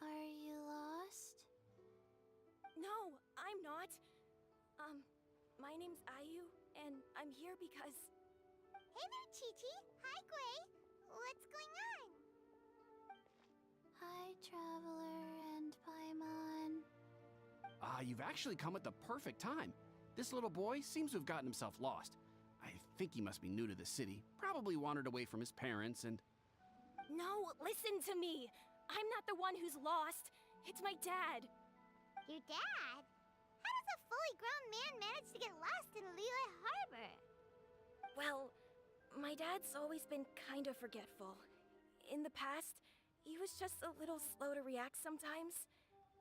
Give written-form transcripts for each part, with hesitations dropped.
Are you lost? No, I'm not. My name's Ayu, and I'm here because... Hey there, Chi-Chi. Hi, Gui. What's going on? Hi, Traveler and Paimon. You've actually come at the perfect time. This little boy seems to have gotten himself lost. I think he must be new to the city, probably wandered away from his parents and... No, listen to me! I'm not the one who's lost. It's my dad. Your dad? How does a fully grown man manage to get lost in Liyue Harbor? Well, my dad's always been kind of forgetful. In the past, he was just a little slow to react sometimes.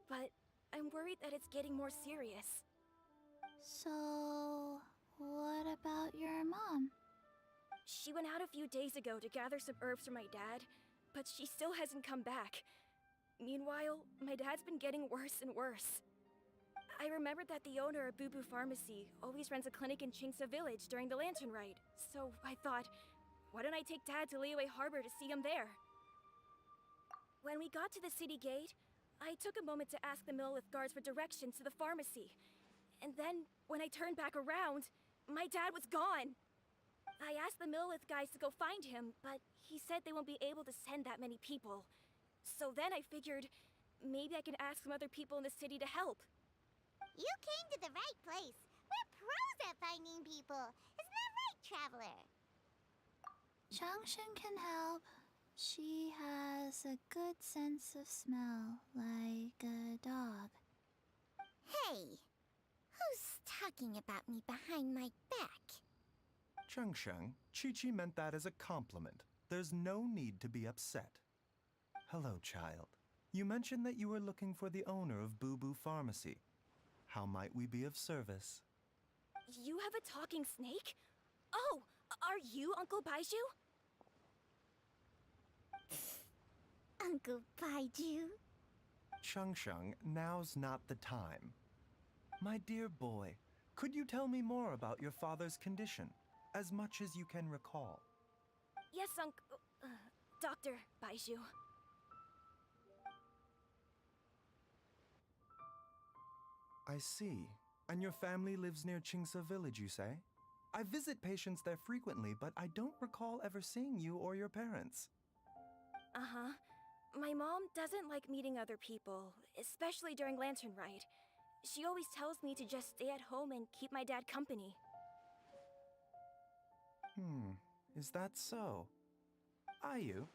But I'm worried that it's getting more serious. So, what about your mom? She went out a few days ago to gather some herbs for my dad, but she still hasn't come back. Meanwhile, my dad's been getting worse and worse. I remembered that the owner of Boo Boo Pharmacy always runs a clinic in Chingsa Village during the Lantern Ride, so I thought, why don't I take Dad to Liyue Harbor to see him there? When we got to the city gate, I took a moment to ask the Millelith guards for directions to the pharmacy. And then, when I turned back around, my dad was gone. I asked the Millelith guys to go find him, but he said they won't be able to send that many people. So then I figured, maybe I can ask some other people in the city to help. You came to the right place. We're pros at finding people. Isn't that right, Traveler? Changshan can help. She has a good sense of smell, like a dog. Hey, who's talking about me behind my back? Changshan, Chi-Chi meant that as a compliment. There's no need to be upset. Hello, child. You mentioned that you were looking for the owner of Boo Boo Pharmacy. How might we be of service? You have a talking snake? Oh, are you Uncle Baiju? Uncle Baiju? Changshan, now's not the time. My dear boy, could you tell me more about your father's condition, as much as you can recall? Yes, Dr. Baiju. I see. And your family lives near Chingsa Village, you say? I visit patients there frequently, but I don't recall ever seeing you or your parents. Uh-huh. My mom doesn't like meeting other people, especially during Lantern Ride. She always tells me to just stay at home and keep my dad company. Is that so? Ayu,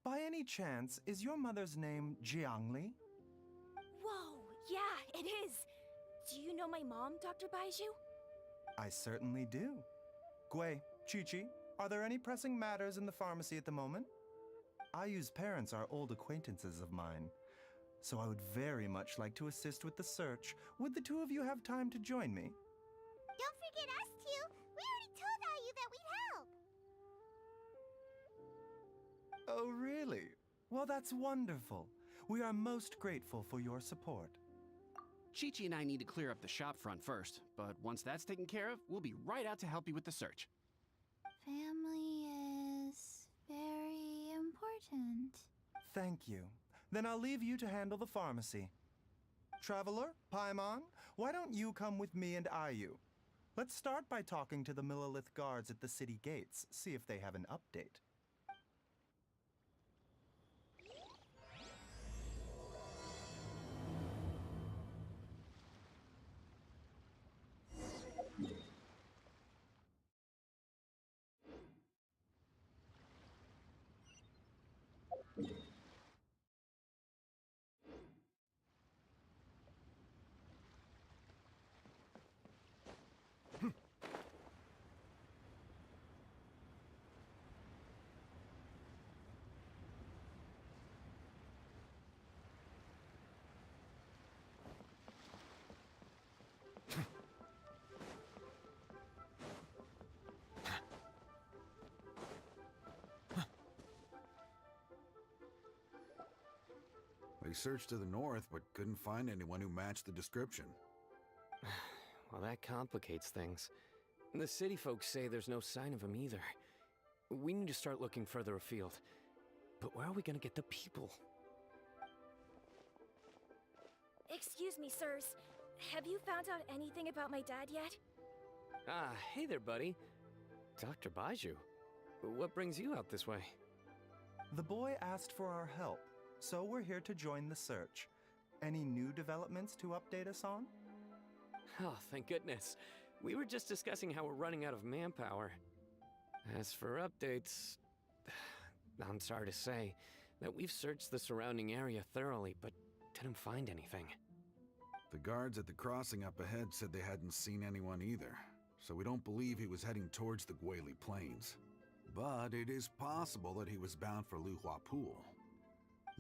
by any chance, is your mother's name Jiangli? Whoa, yeah, it is! Do you know my mom, Dr. Baiju? I certainly do. Gui, Chi-Chi, are there any pressing matters in the pharmacy at the moment? Ayu's parents are old acquaintances of mine, so I would very much like to assist with the search. Would the two of you have time to join me? Don't forget us two. We already told Ayu that we'd help. Oh, really? Well, that's wonderful. We are most grateful for your support. Chi-Chi and I need to clear up the shop front first, but once that's taken care of, we'll be right out to help you with the search. Family is very important. Thank you. Then I'll leave you to handle the pharmacy. Traveler, Paimon, why don't you come with me and Ayu? Let's start by talking to the Millelith guards at the city gates, see if they have an update. We searched to the north, but couldn't find anyone who matched the description. Well, that complicates things. The city folks say there's no sign of him either. We need to start looking further afield. But where are we gonna get the people? Excuse me, sirs. Have you found out anything about my dad yet? Ah, hey there, buddy. Dr. Baiju. What brings you out this way? The boy asked for our help, so we're here to join the search. Any new developments to update us on? Oh, thank goodness. We were just discussing how we're running out of manpower. As for updates, I'm sorry to say that we've searched the surrounding area thoroughly, but didn't find anything. The guards at the crossing up ahead said they hadn't seen anyone either, so we don't believe he was heading towards the Guili Plains. But it is possible that he was bound for Luhua Pool.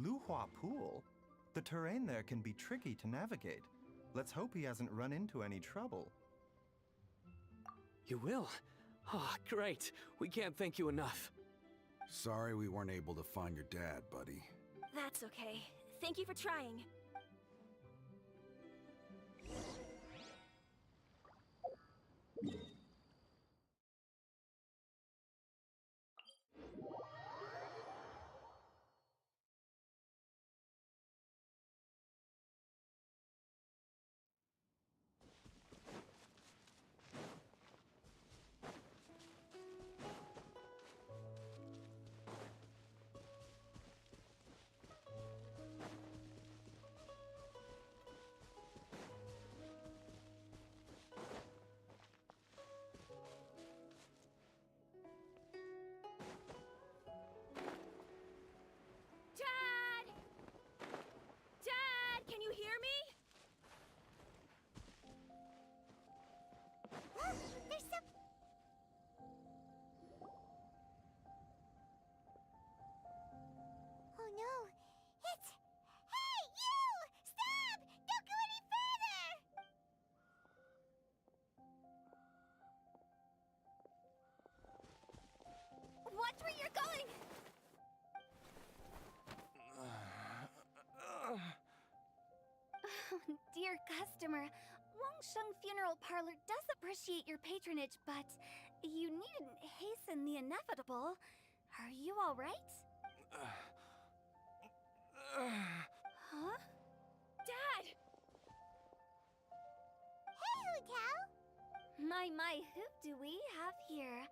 Luhua Pool? The terrain there can be tricky to navigate. Let's hope he hasn't run into any trouble. You will? Ah, great. We can't thank you enough. Sorry we weren't able to find your dad, buddy. That's okay. Thank you for trying. Dad! Dad, can you hear me? There's some... Oh no! It's... Hey, you! Stop! Don't go any further! Watch where you're going! Dear customer, Wangsheng Funeral Parlor does appreciate your patronage, but you needn't hasten the inevitable. Are you all right? Huh? Dad! Hey, Hu Tao! My, who do we have here?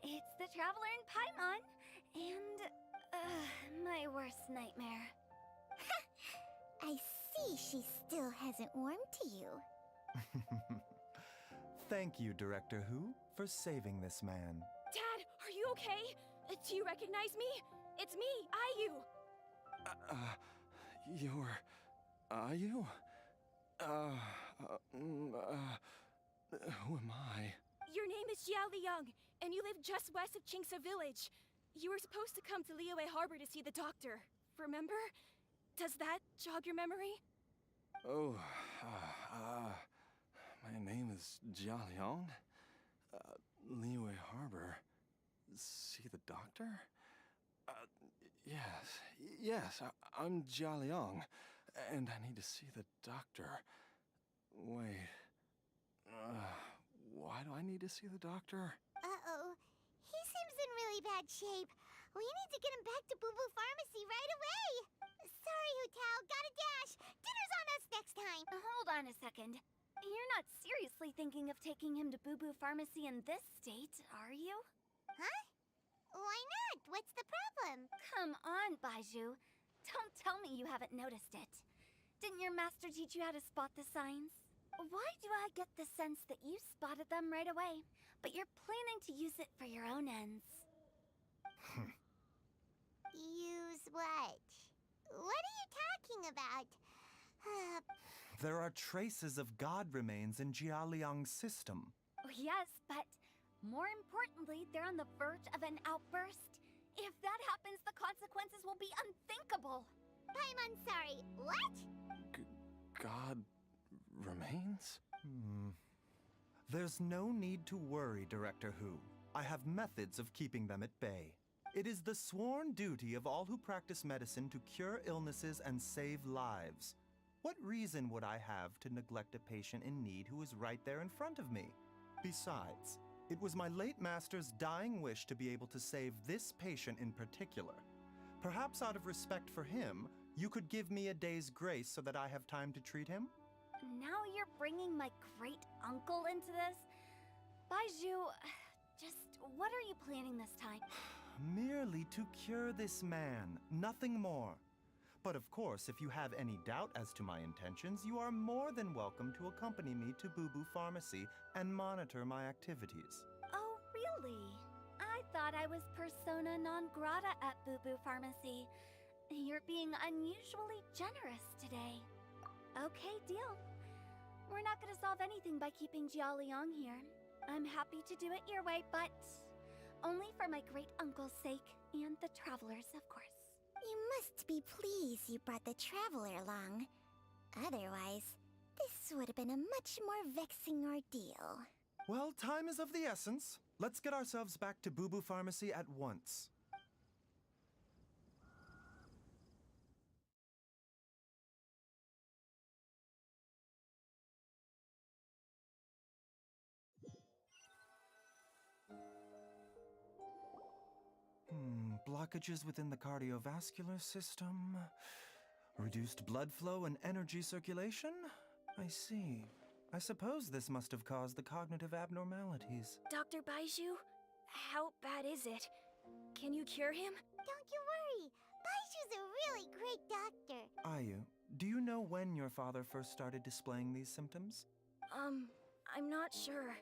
It's the Traveler in Paimon, and, my worst nightmare. I see she still hasn't warmed to you. Thank you, Director Hu, for saving this man. Dad, are you okay? Do you recognize me? It's me, Ayu! You're... Ayu? Who am I? Your name is Jia Liang, and you live just west of Qingse Village. You were supposed to come to Liyue Harbor to see the doctor. Remember? Does that jog your memory? Oh, my name is Jia Liang. Liyue Harbor. See the doctor? Yes, I'm Jia Liang, and I need to see the doctor. Wait, why do I need to see the doctor? Uh-oh. He seems in really bad shape. We need to get him back to Boo Boo Pharmacy right away. Sorry, Hu Tao. Gotta dash. Dinner's on us next time. Hold on a second. You're not seriously thinking of taking him to Boo Boo Pharmacy in this state, are you? Huh? Why not? What's the problem? Come on, Baiju. Don't tell me you haven't noticed it. Didn't your master teach you how to spot the signs? Why do I get the sense that you spotted them right away, but you're planning to use it for your own ends? Use what? What are you talking about? There are traces of god remains in Jia Liang's system. Yes, but more importantly, they're on the verge of an outburst. If that happens, the consequences will be unthinkable. I'm sorry. What? God remains? There's no need to worry, Director Hu. I have methods of keeping them at bay. It is the sworn duty of all who practice medicine to cure illnesses and save lives. What reason would I have to neglect a patient in need who is right there in front of me? Besides, it was my late master's dying wish to be able to save this patient in particular. Perhaps out of respect for him, You could give me a day's grace so that I have time to treat him? Now you're bringing my great-uncle into this? Baiju, just what are you planning this time? Merely to cure this man, nothing more. But of course, if you have any doubt as to my intentions, you are more than welcome to accompany me to Boo Boo Pharmacy and monitor my activities. Oh, really? I thought I was persona non grata at Boo Boo Pharmacy. You're being unusually generous today. Okay, deal. We're not gonna solve anything by keeping Jialiang here. I'm happy to do it your way, but only for my great-uncle's sake and the travelers, of course. You must be pleased you brought the traveler along. Otherwise, this would have been a much more vexing ordeal. Well, time is of the essence. Let's get ourselves back to Boo Boo Pharmacy at once. Blockages within the cardiovascular system, reduced blood flow and energy circulation? I see. I suppose this must have caused the cognitive abnormalities. Dr. Baiju, how bad is it? Can you cure him? Don't you worry. Baiju's a really great doctor. Ayu, do you know when your father first started displaying these symptoms? I'm not sure.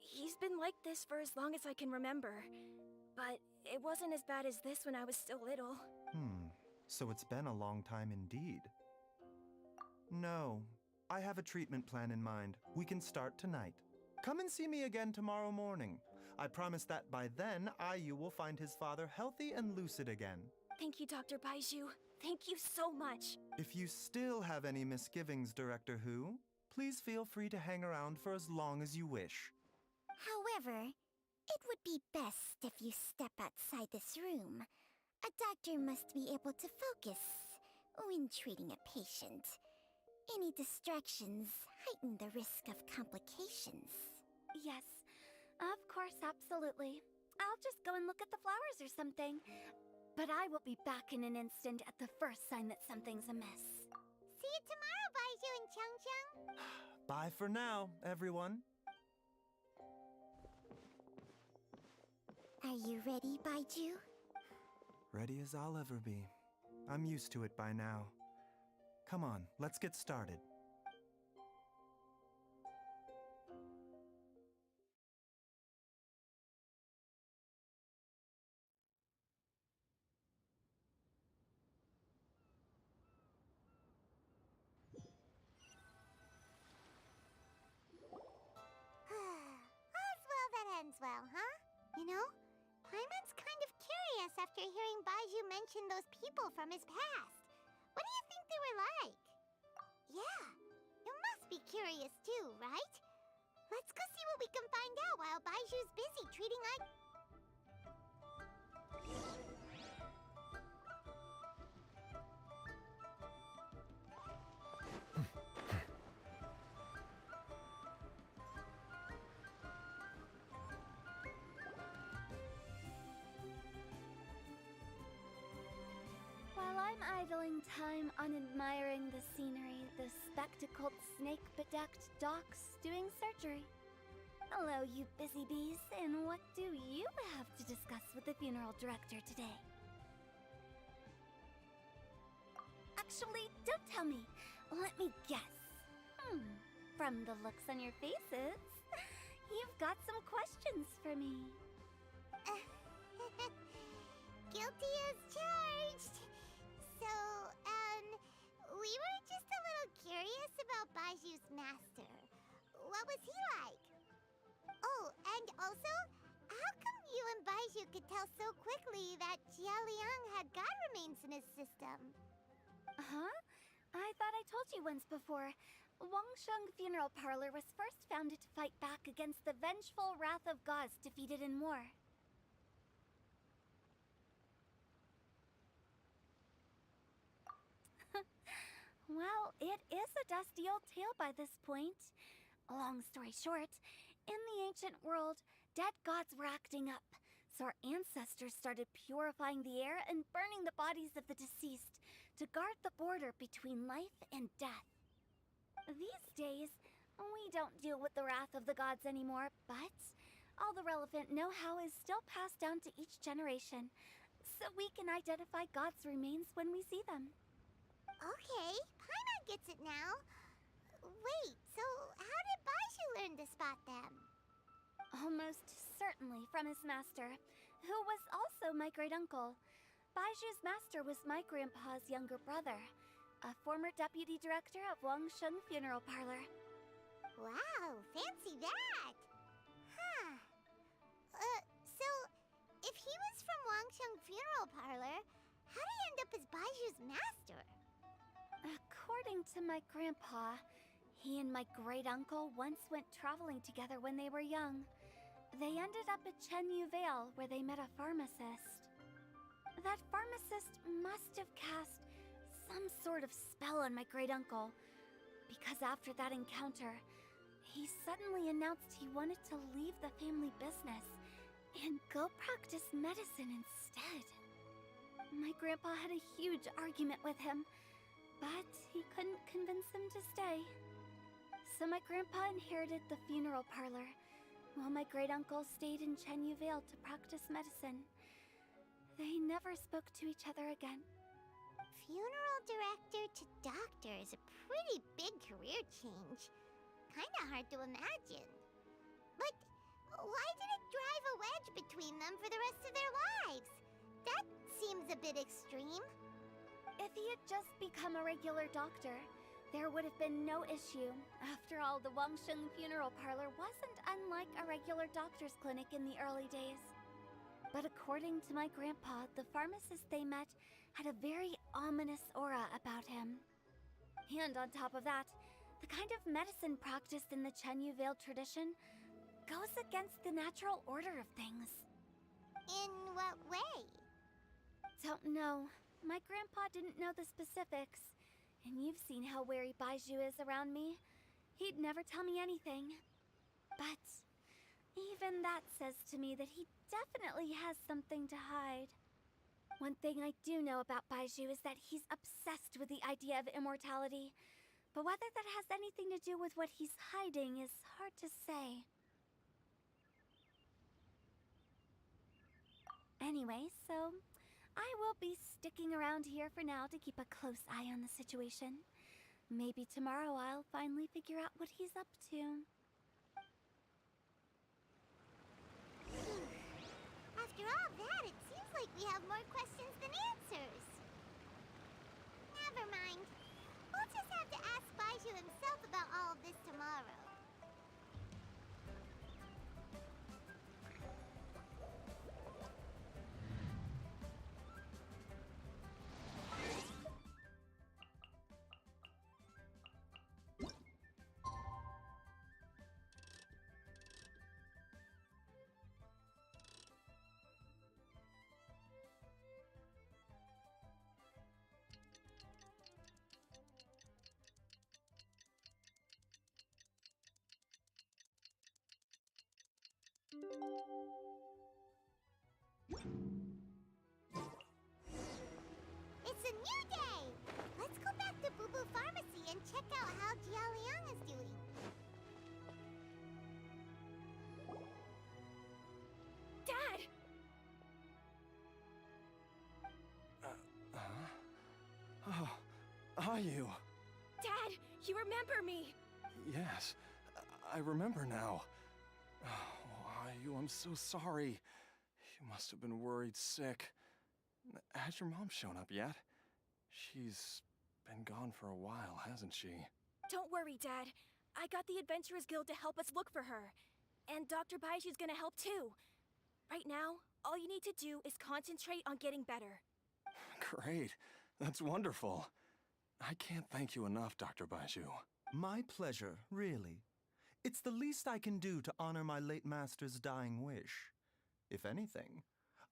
He's been like this for as long as I can remember. But it wasn't as bad as this when I was still little. So it's been a long time indeed. No, I have a treatment plan in mind. We can start tonight. Come and see me again tomorrow morning. I promise that by then, Ayu will find his father healthy and lucid again. Thank you, Dr. Baiju. Thank you so much. If you still have any misgivings, Director Who, please feel free to hang around for as long as you wish. However, it would be best if you step outside this room. A doctor must be able to focus when treating a patient. Any distractions heighten the risk of complications. Yes, of course, absolutely. I'll just go and look at the flowers or something. But I will be back in an instant at the first sign that something's amiss. See you tomorrow, Baiju and Chang-Chang. Bye for now, everyone. Are you ready, Baiju? Ready as I'll ever be. I'm used to it by now. Come on, let's get started. All's well that ends well, huh? You know, Paimon's kind of curious after hearing Baiju mention those people from his past. What do you think they were like? Yeah, you must be curious too, right? Let's go see what we can find out while Baiju's busy treating While I'm idling time on admiring the scenery, the spectacled snake-bedecked docs doing surgery. Hello, you busy bees, and what do you have to discuss with the funeral director today? Actually, don't tell me. Let me guess. From the looks on your faces, you've got some questions for me. Guilty as charged. So, we were just a little curious about Baiju's master. What was he like? Oh, and also, how come you and Baiju could tell so quickly that Jialiang had god remains in his system? Huh? I thought I told you once before. Wangsheng Funeral Parlor was first founded to fight back against the vengeful wrath of gods defeated in war. Well, it is a dusty old tale by this point. Long story short, in the ancient world, dead gods were acting up, So our ancestors started purifying the air and burning the bodies of the deceased to guard the border between life and death. These days, we don't deal with the wrath of the gods anymore, but all the relevant know-how is still passed down to each generation, so we can identify gods' remains when we see them. Okay, Paimon gets it now. Wait, so how did Baizhu learn to spot them? Almost certainly from his master, who was also my great-uncle. Baizhu's master was my grandpa's younger brother, a former deputy director of Wangsheng Funeral Parlor. Wow, fancy that! Huh. So, if he was from Wangsheng Funeral Parlor, how did he end up as Baizhu's master? According to my grandpa, he and my great-uncle once went traveling together when they were young. They ended up at Chenyu Vale, where they met a pharmacist. That pharmacist must have cast some sort of spell on my great-uncle, because after that encounter, he suddenly announced he wanted to leave the family business and go practice medicine instead. My grandpa had a huge argument with him, but he couldn't convince him to stay. So my grandpa inherited the funeral parlor, while my great-uncle stayed in Chenyu Vale to practice medicine. They never spoke to each other again. Funeral director to doctor is a pretty big career change. Kinda hard to imagine. But why did it drive a wedge between them for the rest of their lives? That seems a bit extreme. If he had just become a regular doctor, there would have been no issue. After all, the Wangsheng Funeral Parlor wasn't unlike a regular doctor's clinic in the early days. But according to my grandpa, the pharmacist they met had a very ominous aura about him. And on top of that, the kind of medicine practiced in the Chenyu Vale tradition goes against the natural order of things. In what way? Don't know. My grandpa didn't know the specifics. And you've seen how wary Baizhu is around me. He'd never tell me anything. But even that says to me that he definitely has something to hide. One thing I do know about Baizhu is that he's obsessed with the idea of immortality. But whether that has anything to do with what he's hiding is hard to say. Anyway, so I will be sticking around here for now to keep a close eye on the situation. Maybe tomorrow I'll finally figure out what he's up to. After all that, it seems like we have more questions than answers. Never mind. We'll just have to ask Baizhu himself about all of this tomorrow. It's a new day! Let's go back to Boo Boo Pharmacy and check out how Jialiang is doing. Dad! Oh, are you? Dad, you remember me! Yes, I remember now. Oh, Ayu, I'm so sorry. You must have been worried sick. Has your mom shown up yet? She's been gone for a while, hasn't she? Don't worry, Dad. I got the Adventurers Guild to help us look for her. And Dr. Baizhu's gonna help too. Right now, all you need to do is concentrate on getting better. Great. That's wonderful. I can't thank you enough, Dr. Baizhu. My pleasure, really. It's the least I can do to honor my late master's dying wish. If anything,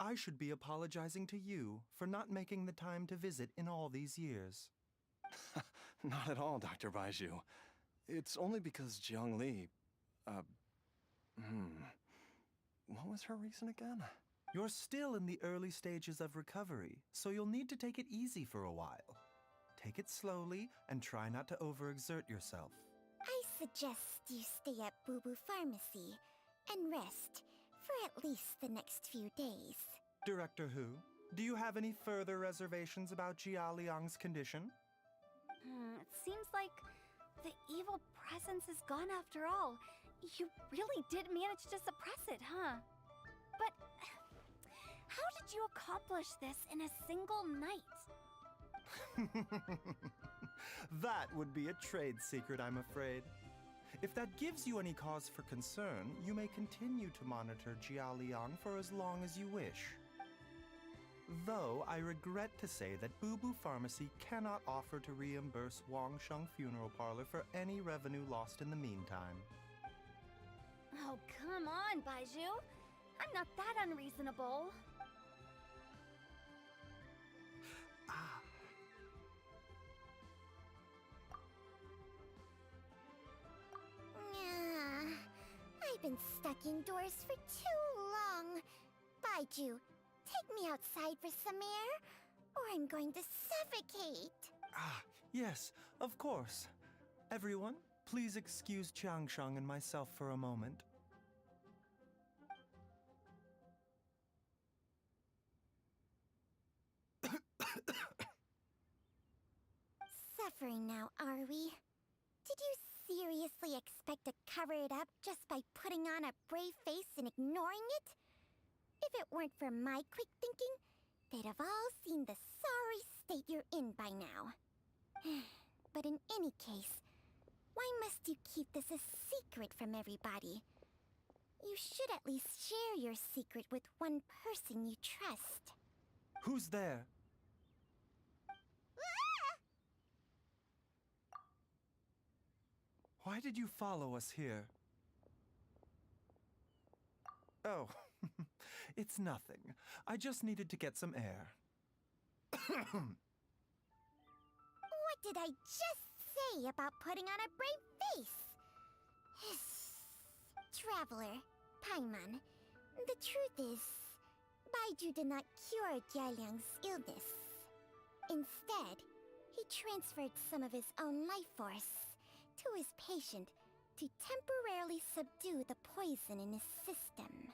I should be apologizing to you for not making the time to visit in all these years. Not at all, Dr. Baizhu. It's only because Jiang Li, what was her reason again? You're still in the early stages of recovery, so you'll need to take it easy for a while. Take it slowly and try not to overexert yourself. I suggest you stay at Boo Boo Pharmacy and rest for at least the next few days. Director Hu, do you have any further reservations about Jia Liang's condition? It seems like the evil presence is gone after all. You really did manage to suppress it, huh? But how did you accomplish this in a single night? That would be a trade secret, I'm afraid. If that gives you any cause for concern, you may continue to monitor Jia Liang for as long as you wish. Though I regret to say that Boo Boo Pharmacy cannot offer to reimburse Wang Sheng Funeral Parlor for any revenue lost in the meantime. Oh, come on, Baiju. I'm not that unreasonable. Ah. I've been stuck indoors for too long. Baiju, take me outside for some air, or I'm going to suffocate. Ah, yes, of course. Everyone, please excuse Changsheng and myself for a moment. Suffering now, are we? Did you seriously expect to cover it up just by putting on a brave face and ignoring it? If it weren't for my quick thinking, they'd have all seen the sorry state you're in by now. But in any case, why must you keep this a secret from everybody? You should at least share your secret with one person you trust. Who's there? Why did you follow us here? Oh, it's nothing. I just needed to get some air. What did I just say about putting on a brave face? Traveler, Paimon, the truth is, Baiju did not cure Jialiang's illness. Instead, he transferred some of his own life force to his patient to temporarily subdue the poison in his system.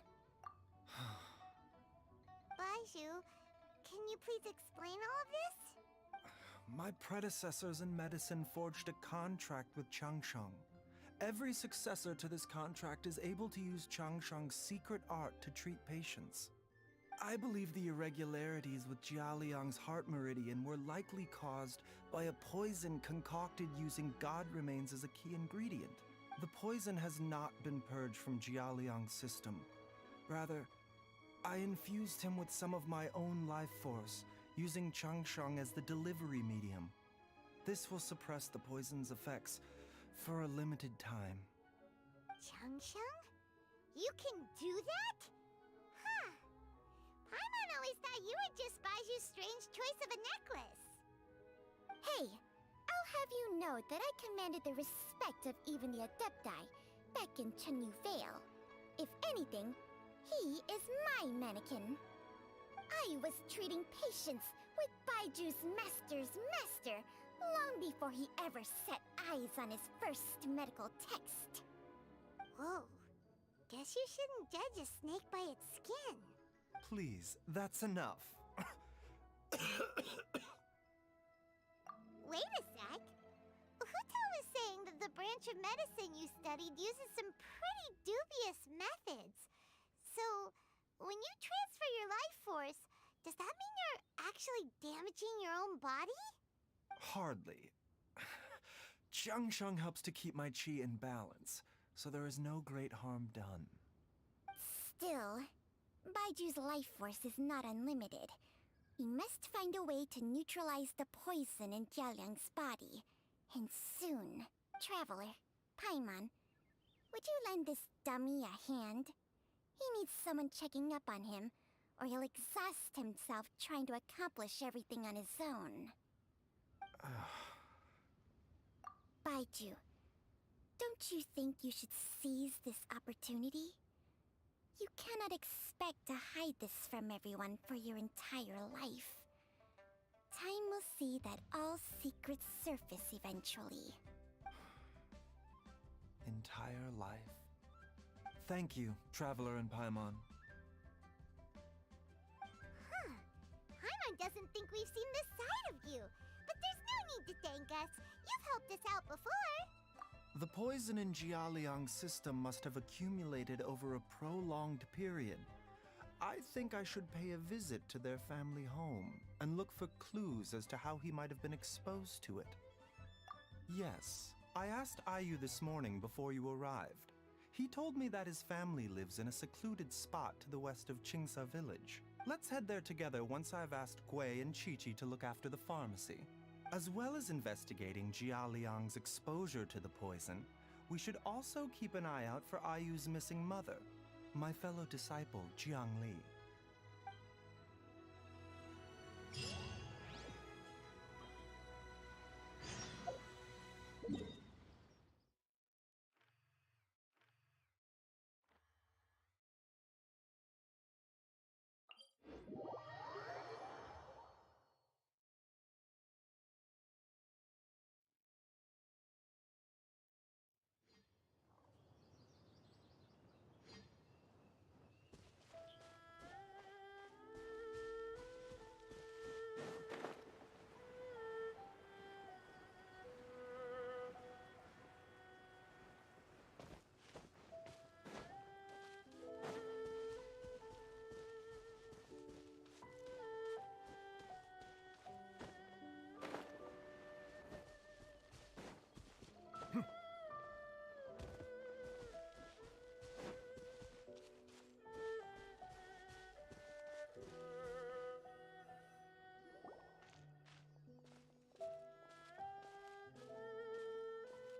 Baiju, can you please explain all of this? My predecessors in medicine forged a contract with Changsheng. Every successor to this contract is able to use Changsheng's secret art to treat patients. I believe the irregularities with Jia Liang's heart meridian were likely caused by a poison concocted using god remains as a key ingredient. The poison has not been purged from Jia Liang's system. Rather, I infused him with some of my own life force, using Changsheng as the delivery medium. This will suppress the poison's effects for a limited time. Changsheng? You can do that? Huh. Paimon always thought you were just Baiju's strange choice of a necklace. Hey, I'll have you know that I commanded the respect of even the Adepti back in Chenyu Vale. If anything, he is my mannequin. I was treating patients with Baiju's master's master long before he ever set eyes on his first medical text. Whoa. Guess you shouldn't judge a snake by its skin. Please, that's enough. Wait a sec. Huto was saying that the branch of medicine you studied uses some pretty dubious methods. So, when you transfer your life force, does that mean you're actually damaging your own body? Hardly. Changsheng helps to keep my chi in balance, so there is no great harm done. Still, Baiju's life force is not unlimited. We must find a way to neutralize the poison in Jialiang's body. And soon. Traveler, Paimon, would you lend this dummy a hand? He needs someone checking up on him, or he'll exhaust himself trying to accomplish everything on his own. Baiju, don't you think you should seize this opportunity? You cannot expect to hide this from everyone for your entire life. Time will see that all secrets surface eventually. Entire life. Thank you, Traveler and Paimon. Huh. Paimon doesn't think we've seen this side of you. But there's no need to thank us. You've helped us out before. The poison in Jialiang's system must have accumulated over a prolonged period. I think I should pay a visit to their family home and look for clues as to how he might have been exposed to it. Yes, I asked Ayu this morning before you arrived. He told me that his family lives in a secluded spot to the west of Qingsa village. Let's head there together once I've asked Gui and Qiqi to look after the pharmacy. As well as investigating Jialiang's exposure to the poison, we should also keep an eye out for Ayu's missing mother, my fellow disciple Jiangli.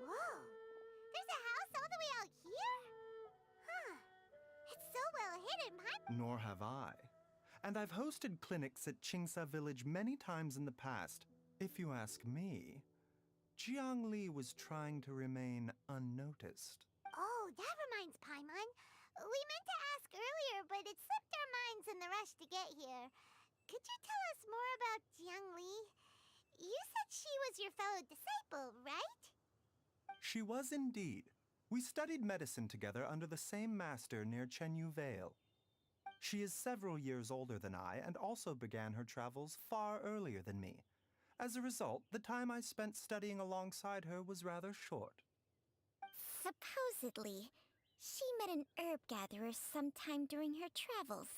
Whoa! There's a house all the way out here? Huh. It's so well hidden, Paimon. Nor have I. And I've hosted clinics at Qingsa village many times in the past. If you ask me, Jiangli was trying to remain unnoticed. Oh, that reminds Paimon. We meant to ask earlier, but it slipped our minds in the rush to get here. Could you tell us more about Jiangli? You said she was your fellow disciple, right? She was indeed. We studied medicine together under the same master near Chenyu Vale. She is several years older than I and also began her travels far earlier than me. As a result, the time I spent studying alongside her was rather short. Supposedly, she met an herb gatherer sometime during her travels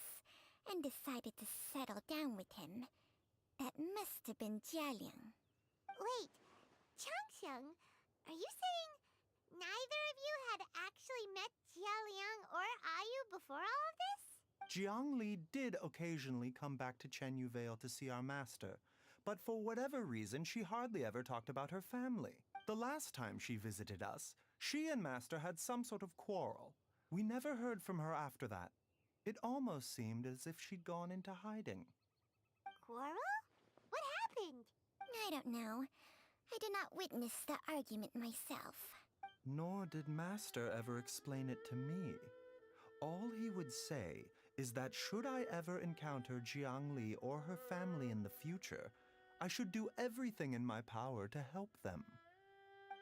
and decided to settle down with him. That must have been Jialiang. Wait, Changxiang, are you saying neither of you had actually met Jialiang or Ayu before all of this? Jiangli did occasionally come back to Chenyu Vale to see our master, but for whatever reason, she hardly ever talked about her family. The last time she visited us, she and Master had some sort of quarrel. We never heard from her after that. It almost seemed as if she'd gone into hiding. Quarrel? What happened? I don't know. I did not witness the argument myself. Nor did Master ever explain it to me. All he would say is that should I ever encounter Jiangli or her family in the future, I should do everything in my power to help them.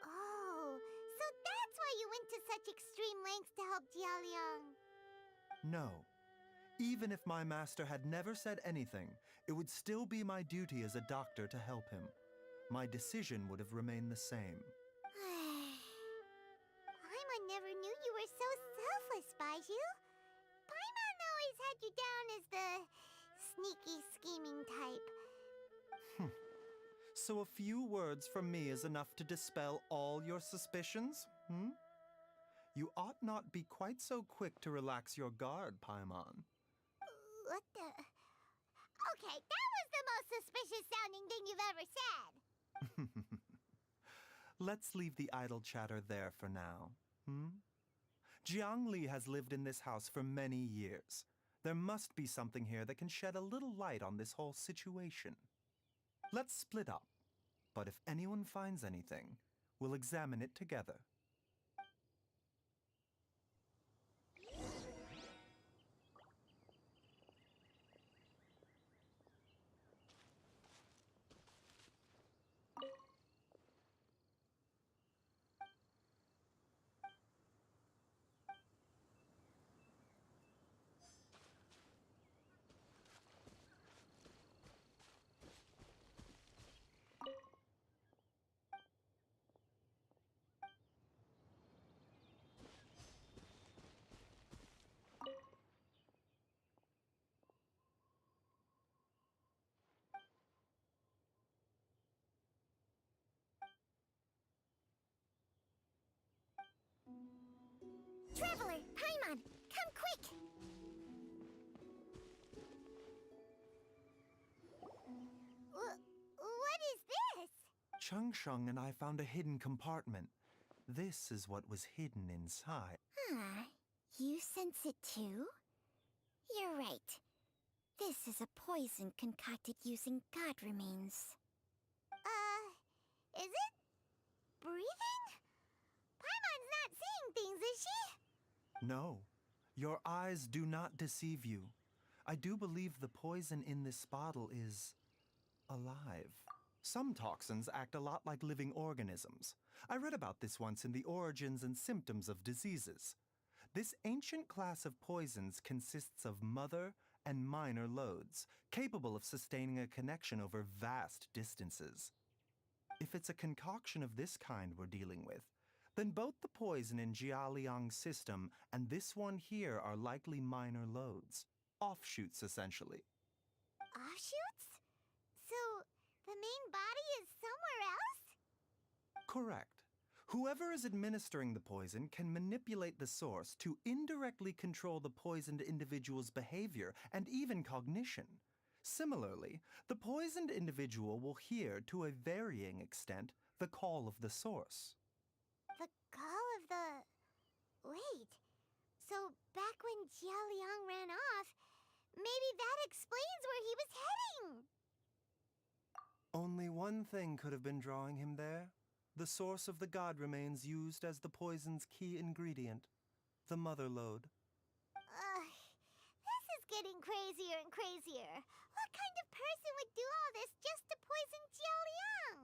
Oh, so that's why you went to such extreme lengths to help Jialiang. No. Even if my master had never said anything, it would still be my duty as a doctor to help him. My decision would have remained the same. Paimon never knew you were so selfless, Baiju. Paimon always had you down as the sneaky, scheming type. So a few words from me is enough to dispel all your suspicions, You ought not be quite so quick to relax your guard, Paimon. What the... Okay, that was the most suspicious sounding thing you've ever said. Let's leave the idle chatter there for now, Jiangli has lived in this house for many years. There must be something here that can shed a little light on this whole situation. Let's split up, but if anyone finds anything, we'll examine it together. Changsheng and I found a hidden compartment. This is what was hidden inside. Huh. You sense it too? You're right. This is a poison concocted using god remains. Is it? Breathing? Paimon's not seeing things, is she? No, your eyes do not deceive you. I do believe the poison in this bottle is alive. Some toxins act a lot like living organisms. I read about this once in the Origins and Symptoms of Diseases. This ancient class of poisons consists of mother and minor loads, capable of sustaining a connection over vast distances. If it's a concoction of this kind we're dealing with, then both the poison in Jialiang's system and this one here are likely minor loads. Offshoots, essentially. Offshoots? So, the main body is somewhere else? Correct. Whoever is administering the poison can manipulate the source to indirectly control the poisoned individual's behavior and even cognition. Similarly, the poisoned individual will hear, to a varying extent, the call of the source. The call of the... Wait. So, back when Jialiang ran off, maybe that explains where he was heading! Only one thing could have been drawing him there. The source of the god remains used as the poison's key ingredient, the mother lode. This is getting crazier and crazier. What kind of person would do all this just to poison Jialiang?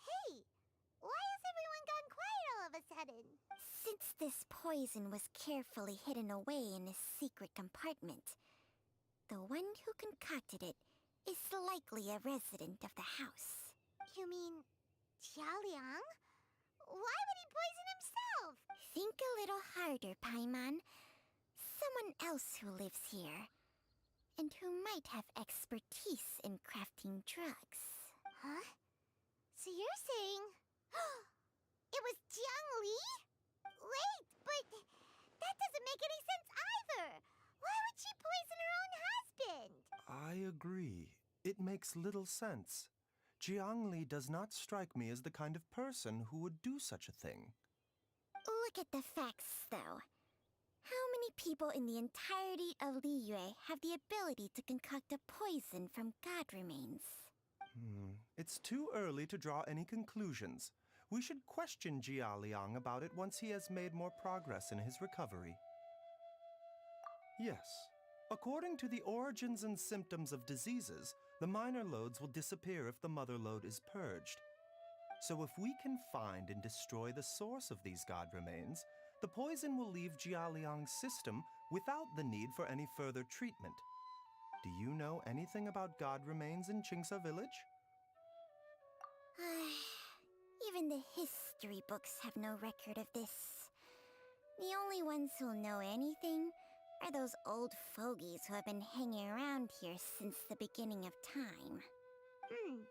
Hey, why has everyone gone quiet all of a sudden? Since this poison was carefully hidden away in a secret compartment, the one who concocted it is likely a resident of the house. You mean Jialiang? Why would he poison himself? Think a little harder, Paimon. Someone else who lives here, and who might have expertise in crafting drugs. Huh? So you're saying... it was Jiang Li? Wait, but that doesn't make any sense either! Why would she poison her own husband? I agree. It makes little sense. Jiang Li does not strike me as the kind of person who would do such a thing. Look at the facts, though. How many people in the entirety of Liyue have the ability to concoct a poison from god remains? It's too early to draw any conclusions. We should question Jialiang about it once he has made more progress in his recovery. Yes. According to the Origins and Symptoms of Diseases, the minor loads will disappear if the mother load is purged. So if we can find and destroy the source of these god remains, the poison will leave Jialiang's system without the need for any further treatment. Do you know anything about god remains in Qingsa village? Even the history books have no record of this. The only ones who'll know anything are those old fogies who have been hanging around here since the beginning of time. Didn't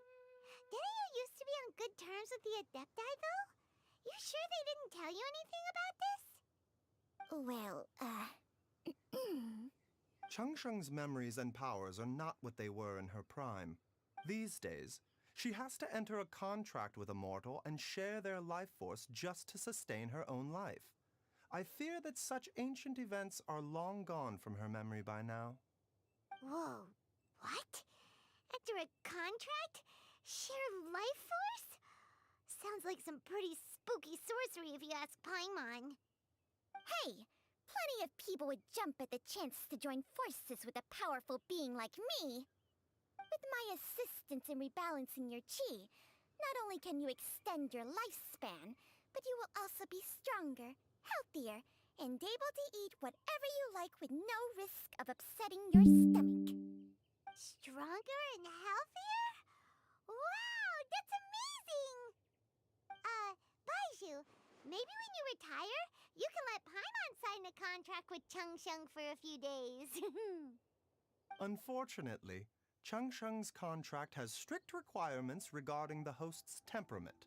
you used to be on good terms with the Adepti, though? You sure they didn't tell you anything about this? Well, Changsheng's memories and powers are not what they were in her prime. These days, she has to enter a contract with a mortal and share their life force just to sustain her own life. I fear that such ancient events are long gone from her memory by now. Whoa, what? Enter a contract? Share life force? Sounds like some pretty spooky sorcery if you ask Paimon. Hey, plenty of people would jump at the chance to join forces with a powerful being like me. With my assistance in rebalancing your chi, not only can you extend your lifespan, but you will also be stronger, healthier, and able to eat whatever you like with no risk of upsetting your stomach. Stronger and healthier? Wow, that's amazing! Baizhu, maybe when you retire, you can let Paimon sign a contract with Changsheng for a few days. Unfortunately, Changsheng's contract has strict requirements regarding the host's temperament.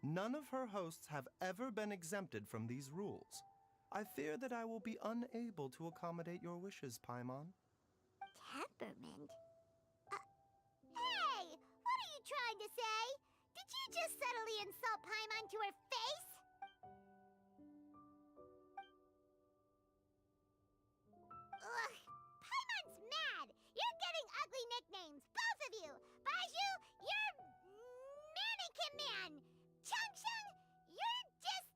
None of her hosts have ever been exempted from these rules. I fear that I will be unable to accommodate your wishes, Paimon. Temperament? Hey! trying to say? Did you just subtly insult Paimon to her face? Ugh, Paimon's mad! You're getting ugly nicknames, both of you! Baiju, you're Mannequin Man! Chung, you're just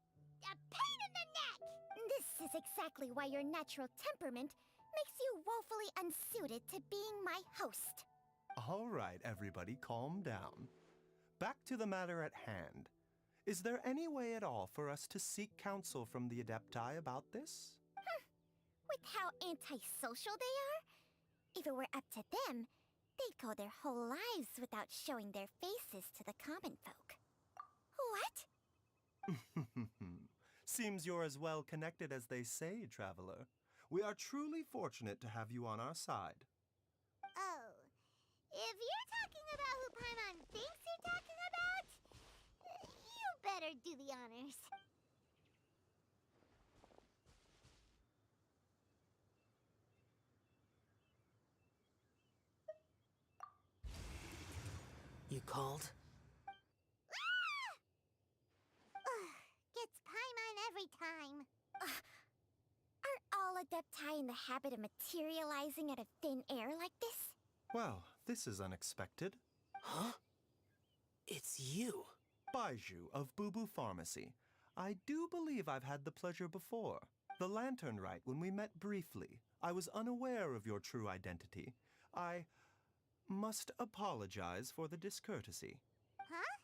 a pain in the neck! This is exactly why your natural temperament makes you woefully unsuited to being my host. All right, everybody, calm down. Back to the matter at hand. Is there any way at all for us to seek counsel from the Adepti about this? With how antisocial they are, if it were up to them, they'd go their whole lives without showing their faces to the common folk. What? Seems you're as well connected as they say, Traveler. We are truly fortunate to have you on our side. Oh, if you're talking about who Paimon thinks you're talking about, you better do the honors. You called? Ugh, gets Paimon every time. Are all Adepti in the habit of materializing out of thin air like this? Well, this is unexpected. Huh? It's you. Baiju of Boo Boo Pharmacy. I do believe I've had the pleasure before. The Lantern Rite, when we met briefly, I was unaware of your true identity. I must apologize for the discourtesy. Huh?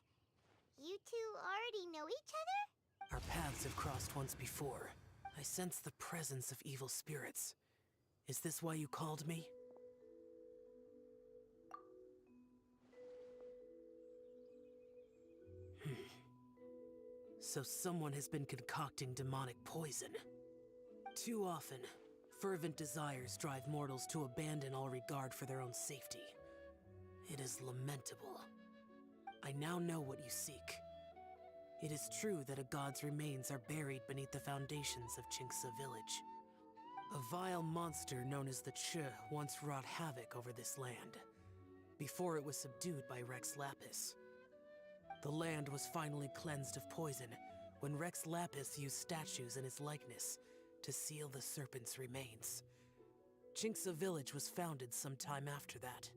You two already know each other? Our paths have crossed once before. I sense the presence of evil spirits. Is this why you called me? So someone has been concocting demonic poison. Too often, fervent desires drive mortals to abandon all regard for their own safety. It is lamentable. I now know what you seek. It is true that a god's remains are buried beneath the foundations of Jinxa village. A vile monster known as the Ch once wrought havoc over this land, before it was subdued by Rex Lapis. The land was finally cleansed of poison when Rex Lapis used statues in his likeness to seal the serpent's remains. Jinxa village was founded some time after that.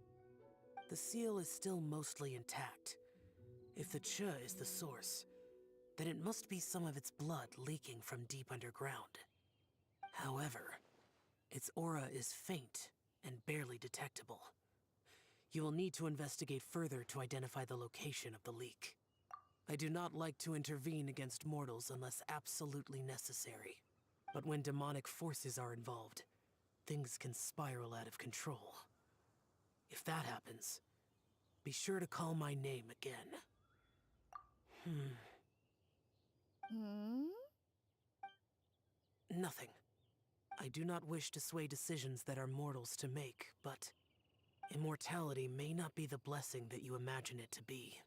The seal is still mostly intact. If the Ch is the source, then it must be some of its blood leaking from deep underground. However, its aura is faint and barely detectable. You will need to investigate further to identify the location of the leak. I do not like to intervene against mortals unless absolutely necessary. But when demonic forces are involved, things can spiral out of control. If that happens, be sure to call my name again. Nothing. I do not wish to sway decisions that are mortals to make, but immortality may not be the blessing that you imagine it to be.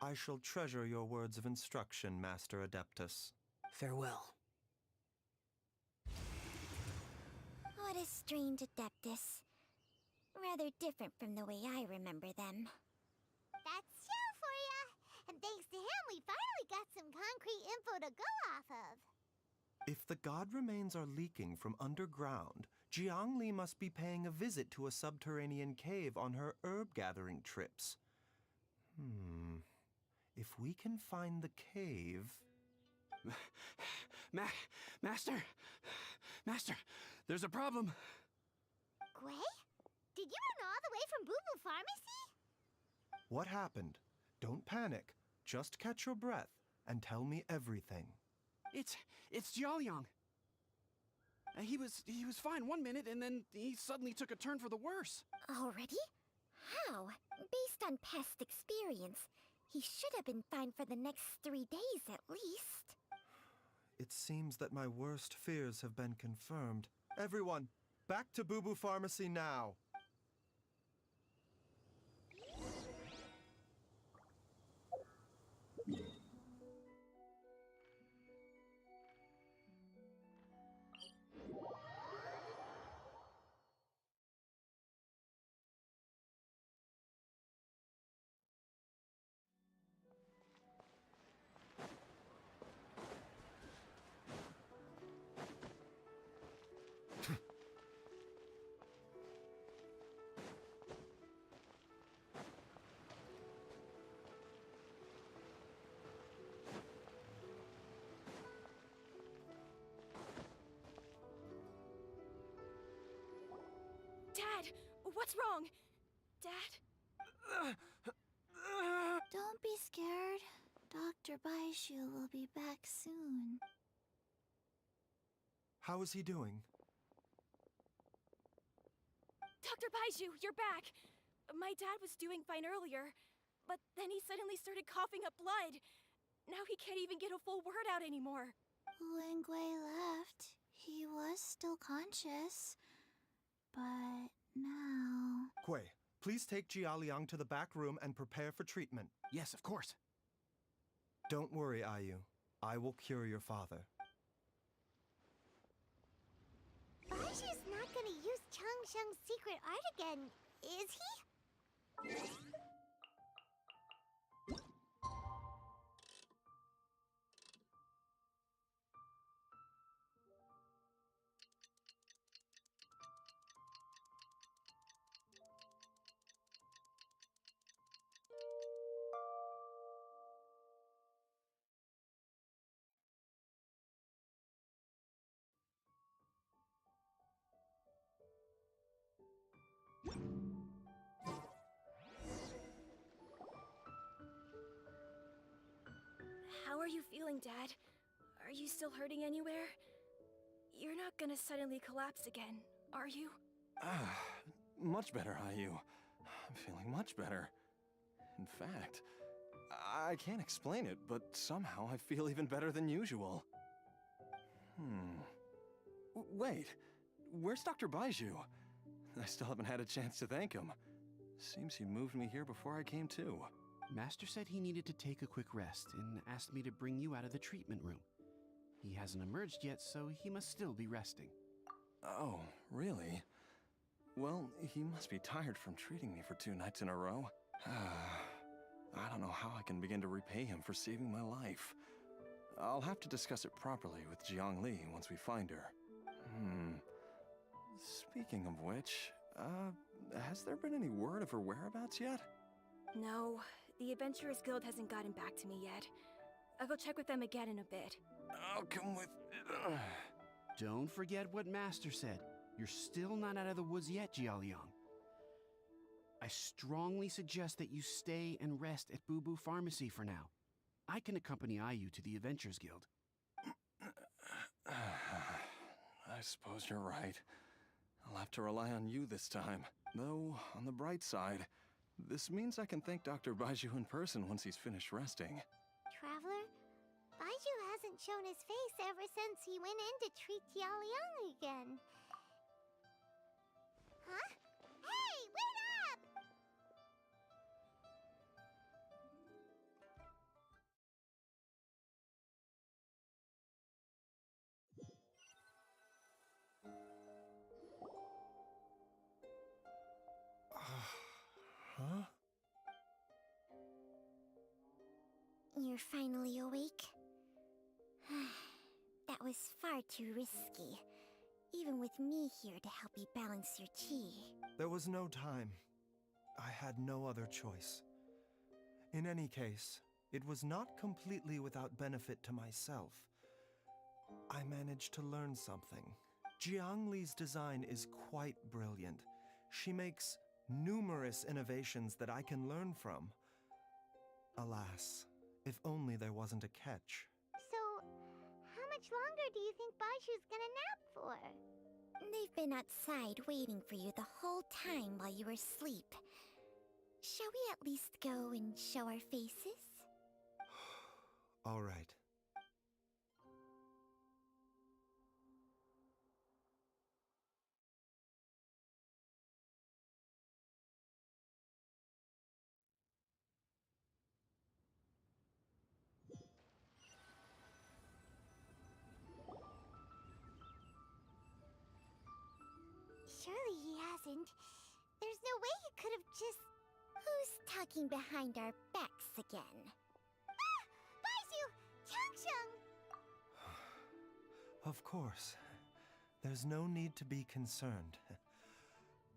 I shall treasure your words of instruction, Master Adeptus. Farewell. What a strange Adeptus. Rather different from the way I remember them. That's Xiao for ya! And thanks to him, we finally got some concrete info to go off of. If the god remains are leaking from underground, Jiangli must be paying a visit to a subterranean cave on her herb-gathering trips. If we can find the cave... Master, there's a problem. Gui? Did you run all the way from Boo Boo Pharmacy? What happened? Don't panic. Just catch your breath and tell me everything. It's Jiaoliang. He was fine one minute, and then he suddenly took a turn for the worse. Already? How? Based on past experience, he should have been fine for the next 3 days at least. It seems that my worst fears have been confirmed. Everyone, back to Boo Boo Pharmacy now! Dad! What's wrong? Dad? Don't be scared. Dr. Baishu will be back soon. How is he doing? Dr. Baiju, you're back! My dad was doing fine earlier, but then he suddenly started coughing up blood. Now he can't even get a full word out anymore. When Gui left, he was still conscious. But now... Gui, please take Jialiang to the back room and prepare for treatment. Yes, of course. Don't worry, Ayu. I will cure your father. Baishu's not gonna use Changsheng's secret art again, is he? How are you feeling, Dad? Are you still hurting anywhere? You're not gonna suddenly collapse again, are you? Much better, Ayu. I'm feeling much better. In fact, I can't explain it, but somehow I feel even better than usual. Wait, where's Dr. Baiju? I still haven't had a chance to thank him. Seems he moved me here before I came to. Master said he needed to take a quick rest and asked me to bring you out of the treatment room. He hasn't emerged yet, so he must still be resting. Oh, really? Well, he must be tired from treating me for 2 nights in a row. I don't know how I can begin to repay him for saving my life. I'll have to discuss it properly with Jiangli once we find her. Speaking of which, has there been any word of her whereabouts yet? No, the Adventurers Guild hasn't gotten back to me yet. I'll go check with them again in a bit. I'll come with... Don't forget what Master said. You're still not out of the woods yet, Jialiang. I strongly suggest that you stay and rest at Boo Boo Pharmacy for now. I can accompany Ayu to the Adventurers Guild. I suppose you're right. I'll have to rely on you this time. Though, on the bright side, this means I can thank Dr. Baiju in person once he's finished resting. Traveler, Baiju hasn't shown his face ever since he went in to treat Jialiang again. Huh? Hey, wait up! Huh? You're finally awake? That was far too risky. Even with me here to help you balance your chi. There was no time. I had no other choice. In any case, it was not completely without benefit to myself. I managed to learn something. Jiangli's design is quite brilliant. She makes numerous innovations that I can learn from. Alas, if only there wasn't a catch. So, how much longer do you think Baiju's gonna nap for? They've been outside waiting for you the whole time while you were asleep. Shall we at least go and show our faces? All right. Surely he hasn't. There's no way he could have just... Who's talking behind our backs again? Ah! Baiju! Changsheng! Of course. There's no need to be concerned.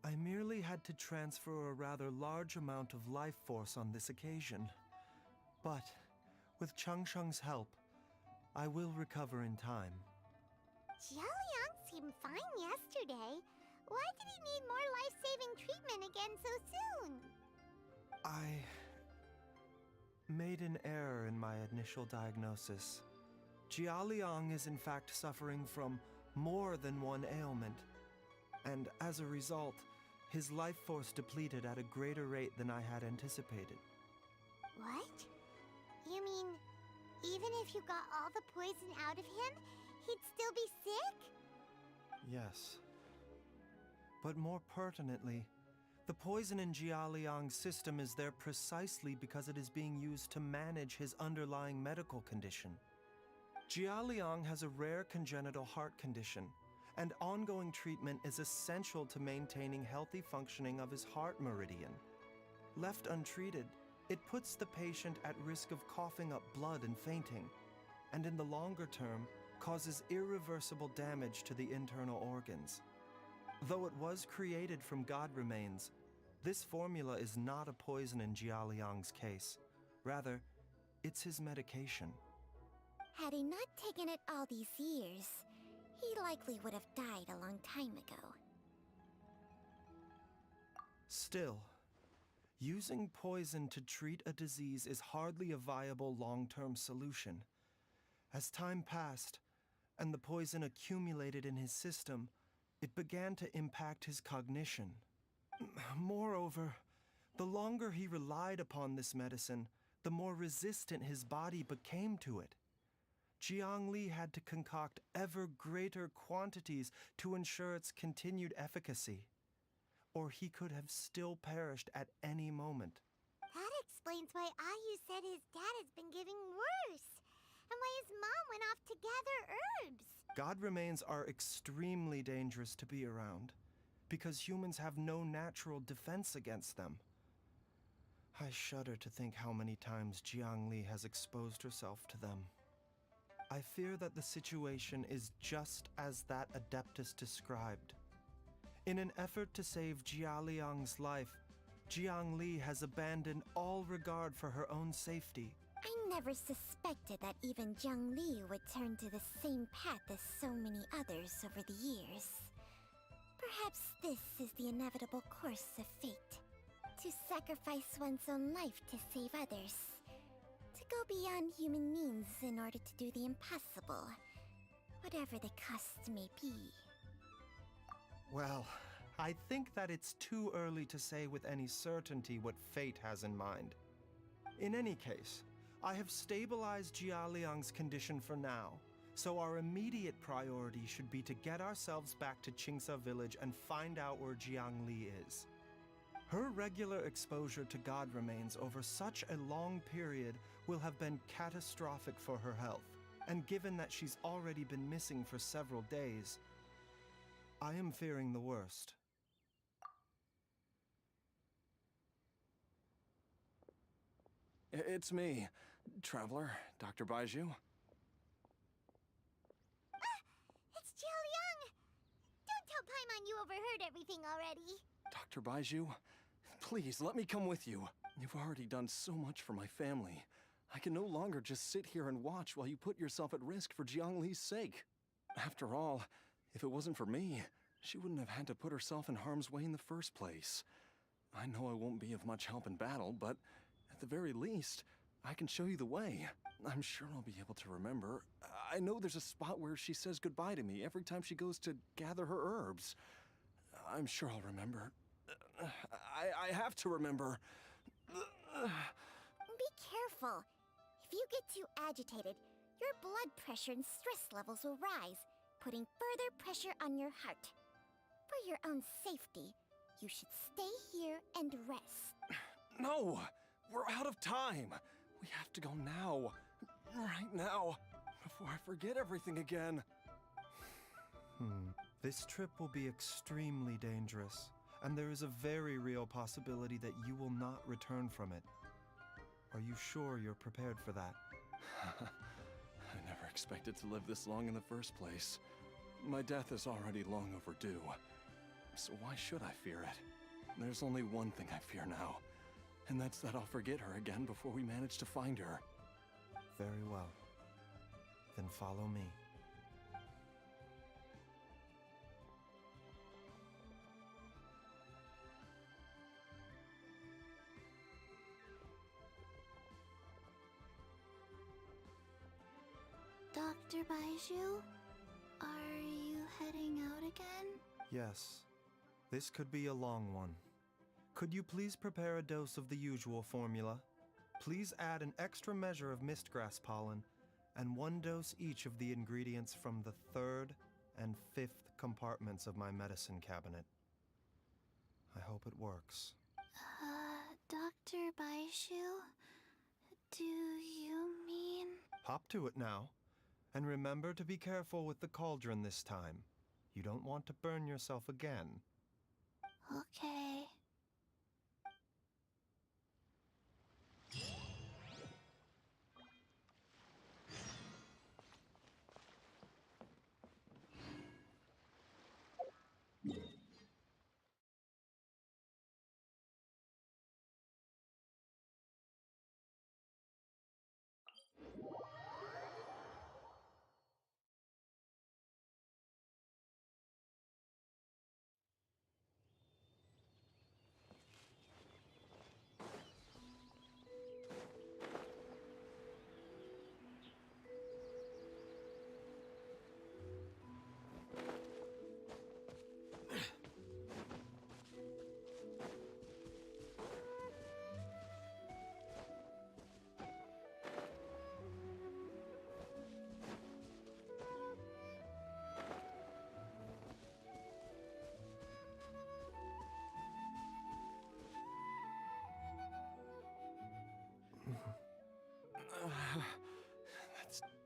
I merely had to transfer a rather large amount of life force on this occasion. But, with Changsheng's help, I will recover in time. Jialiang seemed fine yesterday. Why did he need more life-saving treatment again so soon? I made an error in my initial diagnosis. Jialiang is in fact suffering from more than one ailment, and as a result, his life force depleted at a greater rate than I had anticipated. What? You mean, even if you got all the poison out of him, he'd still be sick? Yes. But more pertinently, the poison in Jialiang's system is there precisely because it is being used to manage his underlying medical condition. Jialiang has a rare congenital heart condition, and ongoing treatment is essential to maintaining healthy functioning of his heart meridian. Left untreated, it puts the patient at risk of coughing up blood and fainting, and in the longer term, causes irreversible damage to the internal organs. Though it was created from god remains, this formula is not a poison in Jialiang's case. Rather, it's his medication. Had he not taken it all these years, he likely would have died a long time ago. Still, using poison to treat a disease is hardly a viable long-term solution. As time passed, and the poison accumulated in his system, it began to impact his cognition. Moreover, the longer he relied upon this medicine, the more resistant his body became to it. Jiang Li had to concoct ever greater quantities to ensure its continued efficacy, or he could have still perished at any moment. That explains why Ayu said his dad has been getting worse, and why his mom went off to gather herbs. God remains are extremely dangerous to be around, because humans have no natural defense against them. I shudder to think how many times Jiang Li has exposed herself to them. I fear that the situation is just as that Adeptus described. In an effort to save Jialiang's life, Jiang Li has abandoned all regard for her own safety. I never suspected that even Jiang Li would turn to the same path as so many others over the years. Perhaps this is the inevitable course of fate. To sacrifice one's own life to save others. To go beyond human means in order to do the impossible. Whatever the cost may be. Well, I think that it's too early to say with any certainty what fate has in mind. In any case, I have stabilized Jialiang's condition for now, so our immediate priority should be to get ourselves back to Qingsa village and find out where Jiang Li is. Her regular exposure to god remains over such a long period will have been catastrophic for her health, and given that she's already been missing for several days, I am fearing the worst. It's me, Traveler, Dr. Baiju. It's Jialiang! Don't tell Paimon you overheard everything already. Dr. Baiju, please let me come with you. You've already done so much for my family. I can no longer just sit here and watch while you put yourself at risk for Jiang Li's sake. After all, if it wasn't for me, she wouldn't have had to put herself in harm's way in the first place. I know I won't be of much help in battle, but at the very least, I can show you the way. I'm sure I'll be able to remember. I know there's a spot where she says goodbye to me every time she goes to gather her herbs. I'm sure I'll remember. I have to remember. Be careful. If you get too agitated, your blood pressure and stress levels will rise, putting further pressure on your heart. For your own safety, you should stay here and rest. No! We're out of time! We have to go now. Right now. Before I forget everything again. This trip will be extremely dangerous, and there is a very real possibility that you will not return from it. Are you sure you're prepared for that? I never expected to live this long in the first place. My death is already long overdue. So why should I fear it? There's only one thing I fear now, and that's that I'll forget her again before we manage to find her. Very well. Then follow me. Dr. Baiju? Are you heading out again? Yes. This could be a long one. Could you please prepare a dose of the usual formula? Please add an extra measure of mistgrass pollen, and 1 dose each of the ingredients from the 3rd and 5th compartments of my medicine cabinet. I hope it works. Dr. Baiju? Do you mean... Hop to it now. And remember to be careful with the cauldron this time. You don't want to burn yourself again. Okay.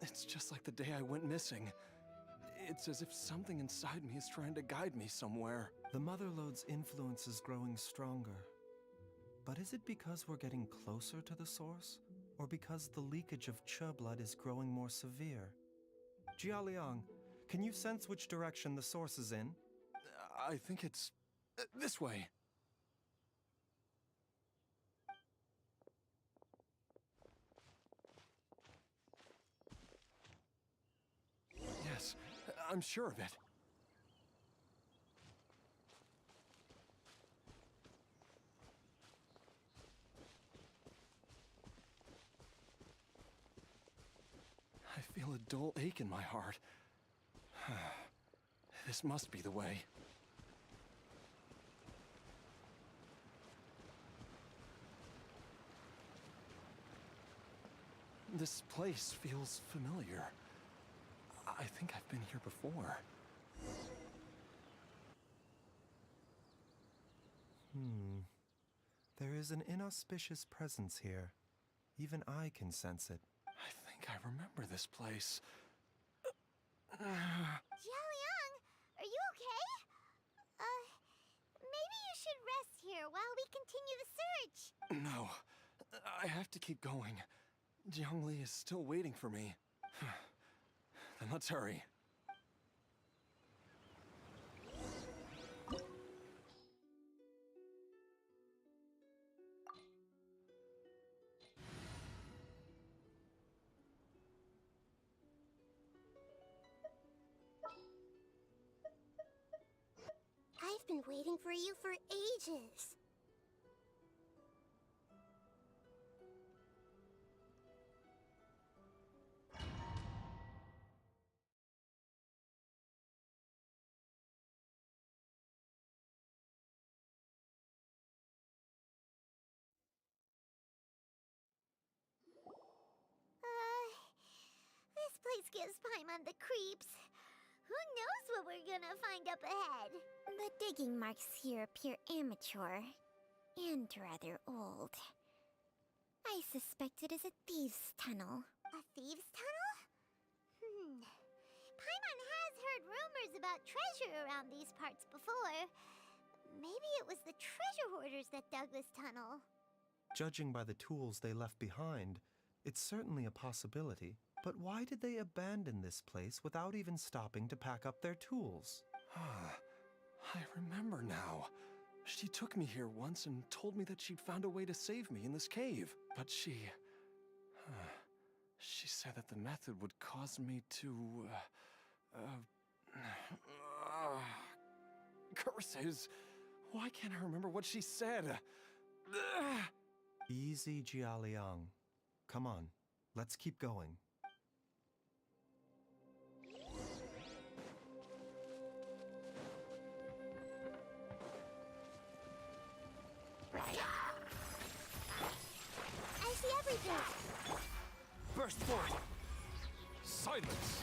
It's just like the day I went missing. It's as if something inside me is trying to guide me somewhere. The Motherlode's influence is growing stronger. But is it because we're getting closer to the source? Or because the leakage of Che blood is growing more severe? Jialiang, can you sense which direction the source is in? I think it's this way. Yes, I'm sure of it. I feel a dull ache in my heart. This must be the way. This place feels familiar. I think I've been here before. There is an inauspicious presence here. Even I can sense it. I think I remember this place. Jialiang, are you okay? Maybe you should rest here while we continue the search. No, I have to keep going. Jiangli is still waiting for me. Then let's hurry. I've been waiting for you for ages. This place gives Paimon the creeps. Who knows what we're gonna find up ahead? The digging marks here appear amateur and rather old. I suspect it is a thieves' tunnel. A thieves' tunnel? Paimon has heard rumors about treasure around these parts before. Maybe it was the treasure hoarders that dug this tunnel. Judging by the tools they left behind, it's certainly a possibility. But why did they abandon this place without even stopping to pack up their tools? I remember now. She took me here once and told me that she'd found a way to save me in this cave. But she said that the method would cause me to, curses. Why can't I remember what she said? Easy, Jialiang. Come on, let's keep going. everything! Burst forth! Silence!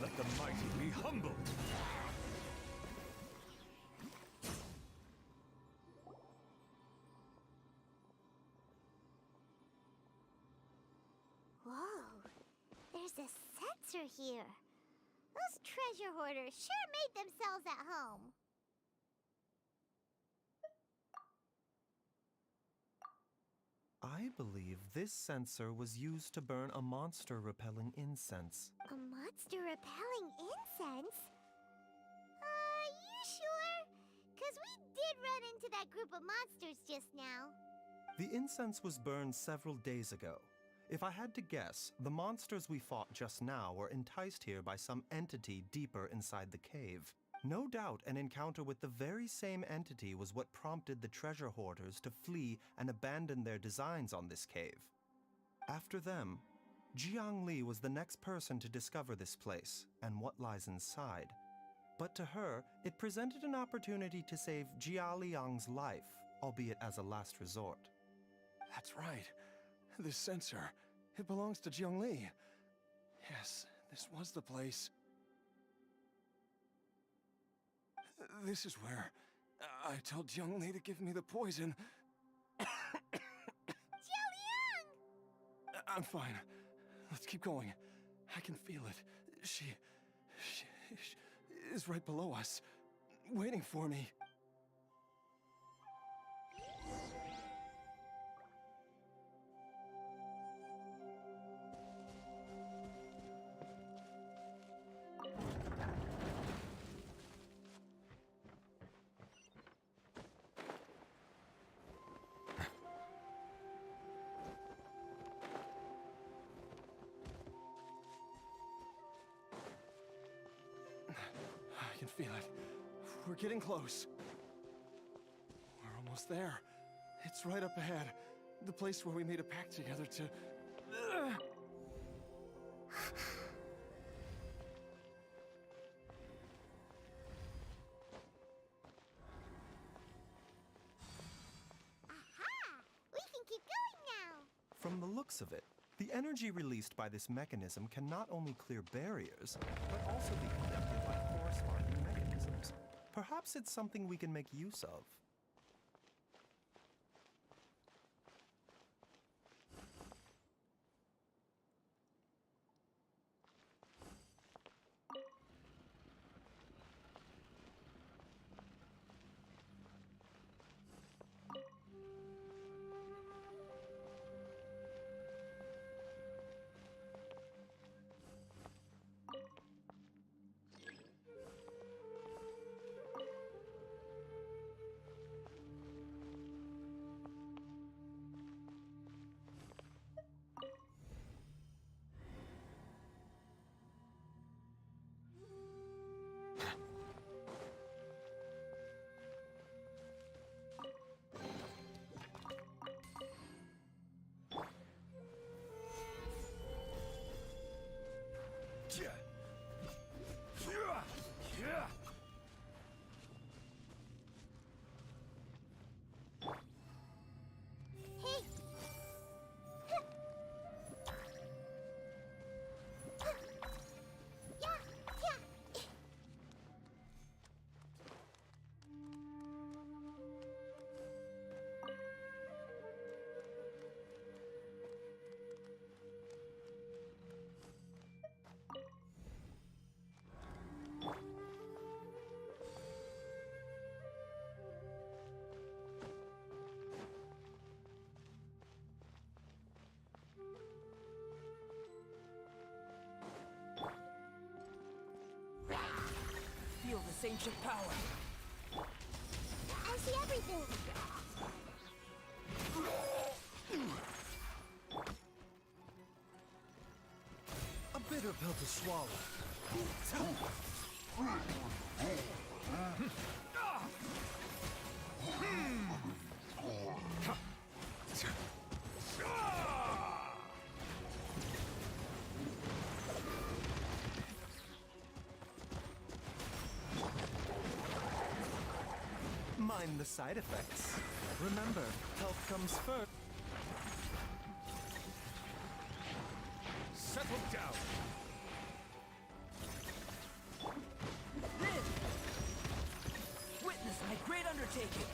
Let the mighty be humbled! Whoa, there's a sensor here. Those treasure hoarders sure made themselves at home. I believe this sensor was used to burn a monster repelling incense. A monster repelling incense? You sure? 'Cause we did run into that group of monsters just now. The incense was burned several days ago. If I had to guess, the monsters we fought just now were enticed here by some entity deeper inside the cave. No doubt an encounter with the very same entity was what prompted the treasure hoarders to flee and abandon their designs on this cave. After them, Jiang Li was the next person to discover this place and what lies inside. But to her, it presented an opportunity to save Jia Liang's life, albeit as a last resort. That's right. This sensor, it belongs to Jiangli. Yes, this was the place. This is where I told Jiangli to give me the poison. Jialiang! I'm fine. Let's keep going. I can feel it. She is right below us, waiting for me. I can feel it. We're getting close. We're almost there. It's right up ahead. The place where we made a pact together to... Aha! We can keep going now! From the looks of it, the energy released by this mechanism can not only clear barriers, but also be conducted by corresponding mechanisms. Perhaps it's something we can make use of. Hey! Yeah! Yeah! Feel this ancient power. I see everything! A bitter pill to swallow. mind the side effects. Remember, health comes first. Settle down. Live! Witness my great undertaking.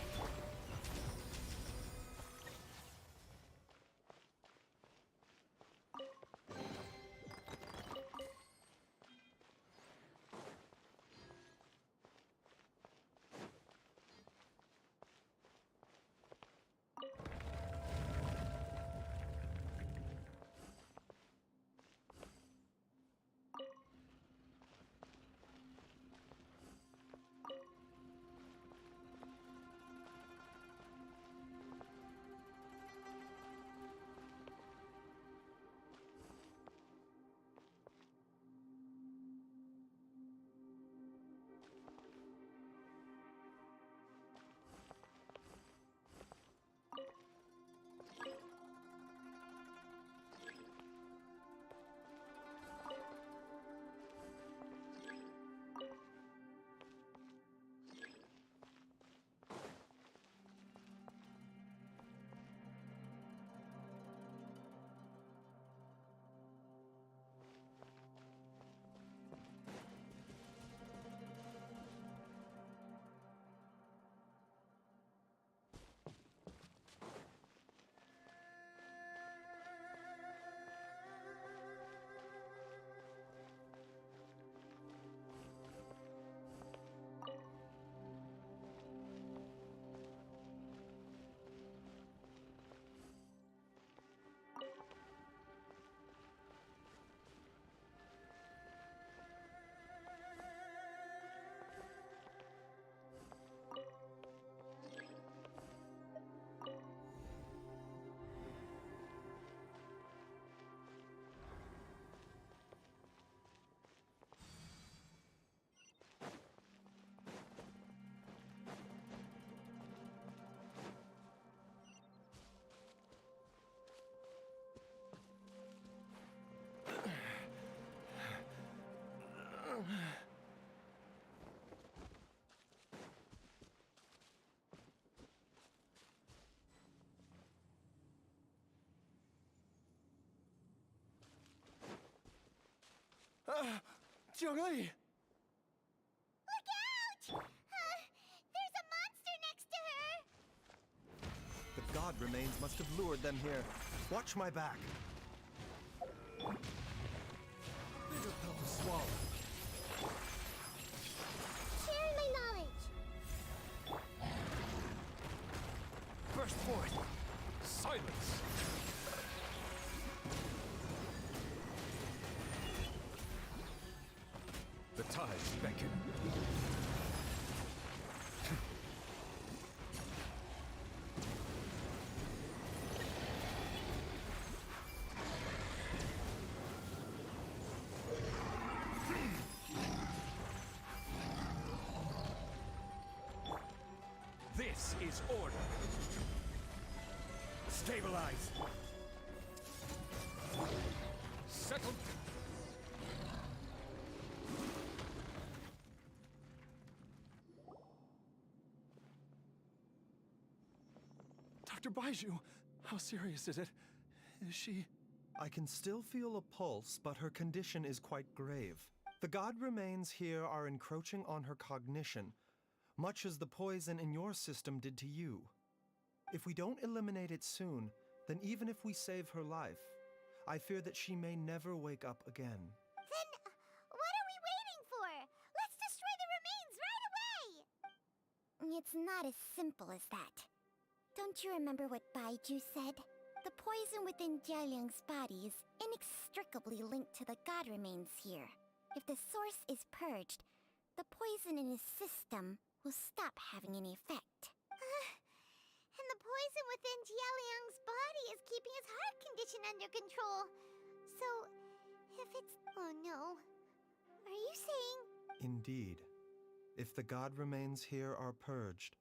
Jiangli! Look out! There's a monster next to her! The god remains must have lured them here. Watch my back. Bitter pill to swallow. Share my knowledge. Burst forth. Silence! The tides beckon. This is order. Stabilize. Settle. Dr. Baiju, how serious is it? Is she... I can still feel a pulse, but her condition is quite grave. The god remains here are encroaching on her cognition, much as the poison in your system did to you. If we don't eliminate it soon, then even if we save her life, I fear that she may never wake up again. Then, what are we waiting for? Let's destroy the remains right away! It's not as simple as that. Don't you remember what Baiju said? The poison within Jialiang's body is inextricably linked to the god remains here. If the source is purged, the poison in his system will stop having any effect. And the poison within Jialiang's body is keeping his heart condition under control. So, if it's... Oh no. Are you saying... Indeed. If the god remains here are purged,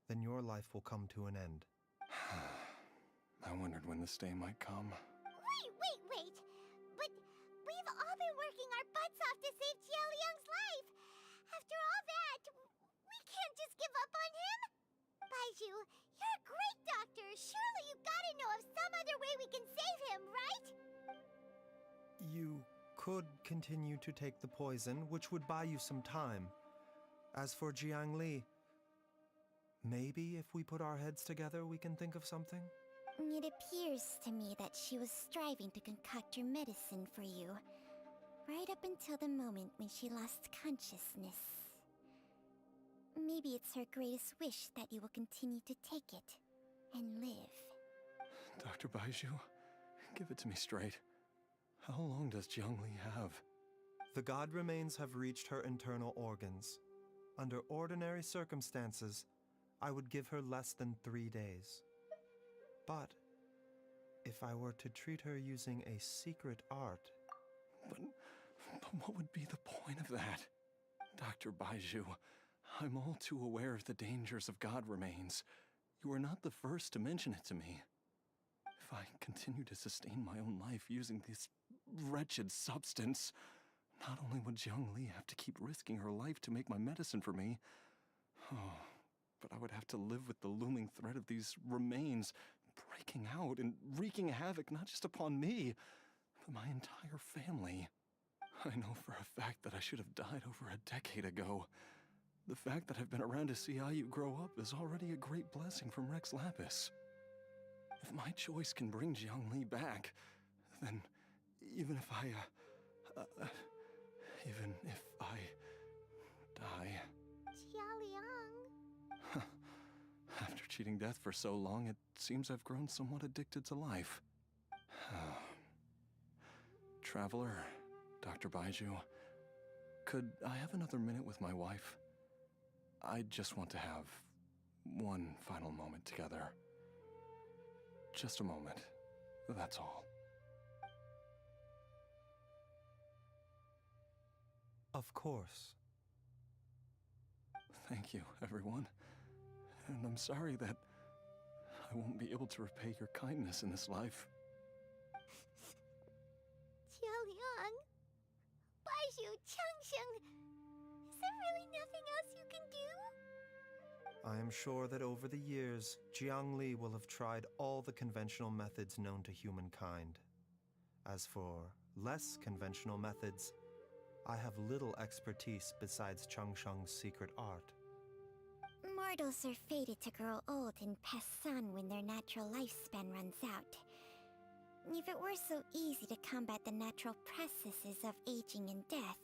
then your life will come to an end. I wondered when this day might come. Wait! But we've all been working our butts off to save Jialiang's life! After all that, we can't just give up on him! Baiju, you're a great doctor. Surely you gotta know of some other way we can save him, right? You could continue to take the poison, which would buy you some time. As for Jiang Li, maybe if we put our heads together, we can think of something? It appears to me that she was striving to concoct your medicine for you, right up until the moment when she lost consciousness. Maybe it's her greatest wish that you will continue to take it and live. Dr. Baiju, give it to me straight. How long does Jiang Li have? The god remains have reached her internal organs. Under ordinary circumstances, I would give her less than 3 days. But if I were to treat her using a secret art... But what would be the point of that? Dr. Baiju, I'm all too aware of the dangers of god remains. You are not the first to mention it to me. If I continue to sustain my own life using this wretched substance, not only would Jiang Li have to keep risking her life to make my medicine for me, but I would have to live with the looming threat of these remains breaking out and wreaking havoc not just upon me, but my entire family. I know for a fact that I should have died over a decade ago. The fact that I've been around to see Ayu grow up is already a great blessing from Rex Lapis. If my choice can bring Jiang Li back, then even if I die... Jialiang. After cheating death for so long, it seems I've grown somewhat addicted to life. Traveler, Dr. Baiju, could I have another minute with my wife? I just want to have one final moment together. Just a moment, that's all. Of course. Thank you, everyone. And I'm sorry that I won't be able to repay your kindness in this life. Jialiang. Baiju, Changsheng. Is there really nothing else you can do? I am sure that over the years, Jiang Li will have tried all the conventional methods known to humankind. As for less conventional methods, I have little expertise besides Changsheng's secret art. Mortals are fated to grow old and pass on when their natural lifespan runs out. If it were so easy to combat the natural processes of aging and death,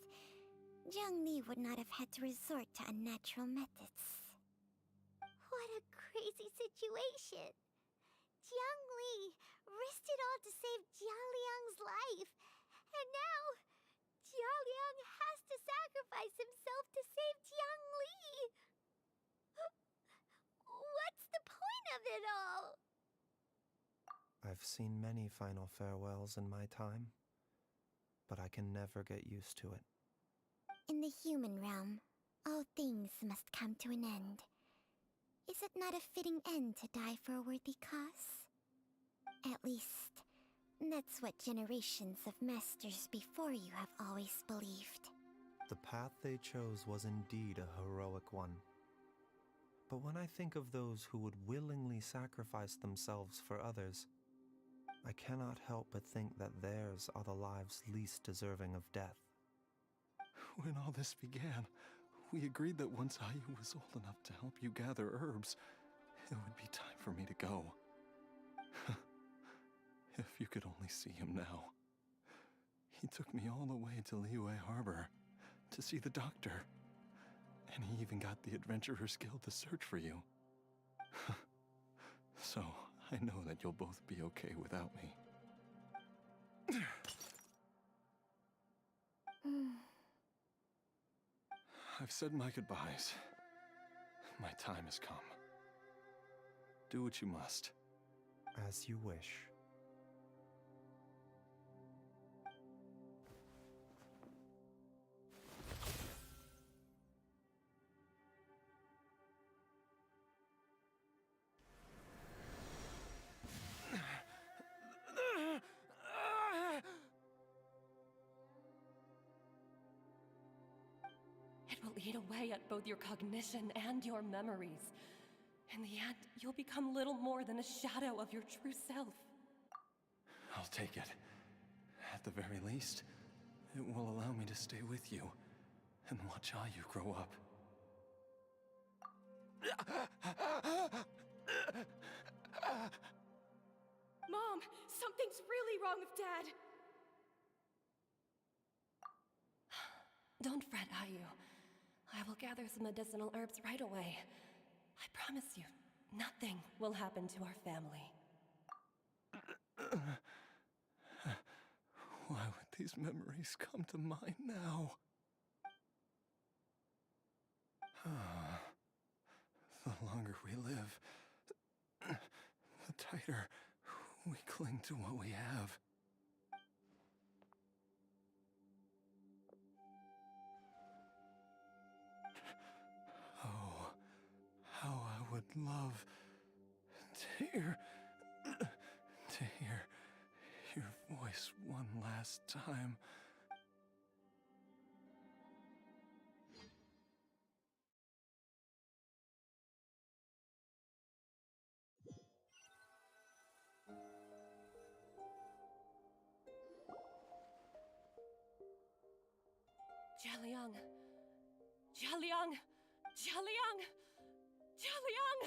Jiang Li would not have had to resort to unnatural methods. What a crazy situation! Jiang Li risked it all to save Jialiang's life, and now Jialiang has to sacrifice himself to save Jiang Li! What's the point of it all? I've seen many final farewells in my time, but I can never get used to it. In the human realm, all things must come to an end. Is it not a fitting end to die for a worthy cause? At least, that's what generations of masters before you have always believed. The path they chose was indeed a heroic one. But when I think of those who would willingly sacrifice themselves for others, I cannot help but think that theirs are the lives least deserving of death. When all this began, we agreed that once Ayu was old enough to help you gather herbs, it would be time for me to go. If you could only see him now. He took me all the way to Liyue Harbor to see the doctor. And he even got the Adventurers Guild to search for you. So, I know that you'll both be okay without me. I've said my goodbyes. My time has come. Do what you must. As you wish. It will eat away at both your cognition and your memories. In the end, you'll become little more than a shadow of your true self. I'll take it. At the very least, it will allow me to stay with you and watch how you grow up. Mom, something's really wrong with Dad. Don't fret, Ayu. I will gather some medicinal herbs right away. I promise you, nothing will happen to our family. Why would these memories come to mind now? The longer we live, the tighter we cling to what we have. Oh, how I would love to hear your voice one last time. Jialiang! Jialiang! Jialiang! Jialiang!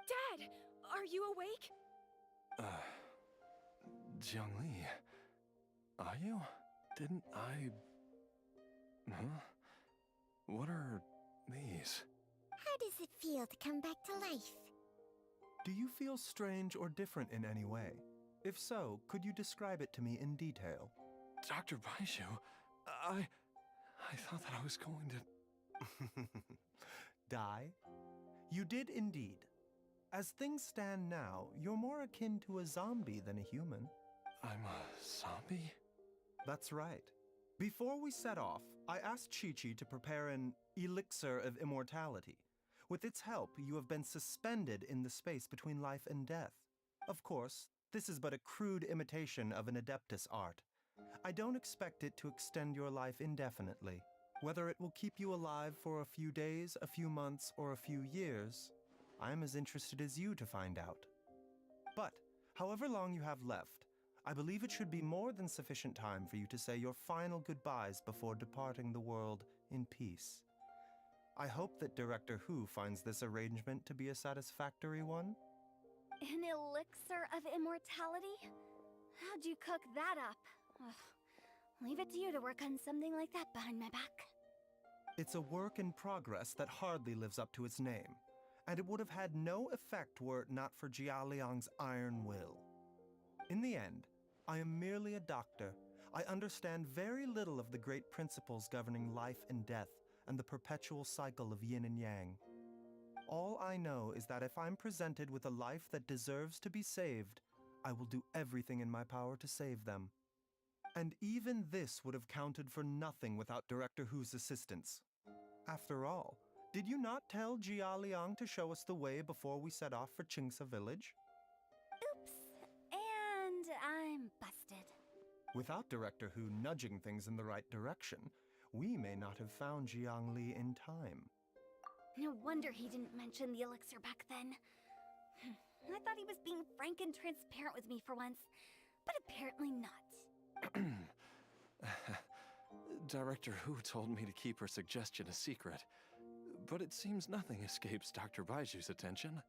Dad, are you awake? Jiangli, are you? Didn't I... Huh? What are these? How does it feel to come back to life? Do you feel strange or different in any way? If so, could you describe it to me in detail? Dr. Baizhu, I thought that I was going to... Die? You did indeed. As things stand now, you're more akin to a zombie than a human. I'm a zombie? That's right. Before we set off, I asked Chi-Chi to prepare an elixir of immortality. With its help, you have been suspended in the space between life and death. Of course, this is but a crude imitation of an Adeptus art. I don't expect it to extend your life indefinitely. Whether it will keep you alive for a few days, a few months, or a few years, I'm as interested as you to find out. But, however long you have left, I believe it should be more than sufficient time for you to say your final goodbyes before departing the world in peace. I hope that Director Hu finds this arrangement to be a satisfactory one. An elixir of immortality? How'd you cook that up? Ugh. Leave it to you to work on something like that behind my back. It's a work in progress that hardly lives up to its name, and it would have had no effect were it not for Jialiang's iron will. In the end, I am merely a doctor. I understand very little of the great principles governing life and death and the perpetual cycle of yin and yang. All I know is that if I'm presented with a life that deserves to be saved, I will do everything in my power to save them. And even this would have counted for nothing without Director Hu's assistance. After all, did you not tell Jialiang to show us the way before we set off for Qingce village? Oops. And I'm busted. Without Director Hu nudging things in the right direction, we may not have found Jiangli in time. No wonder he didn't mention the elixir back then. I thought he was being frank and transparent with me for once, but apparently not. Director Hu told me to keep her suggestion a secret, but it seems nothing escapes Dr. Baiju's attention.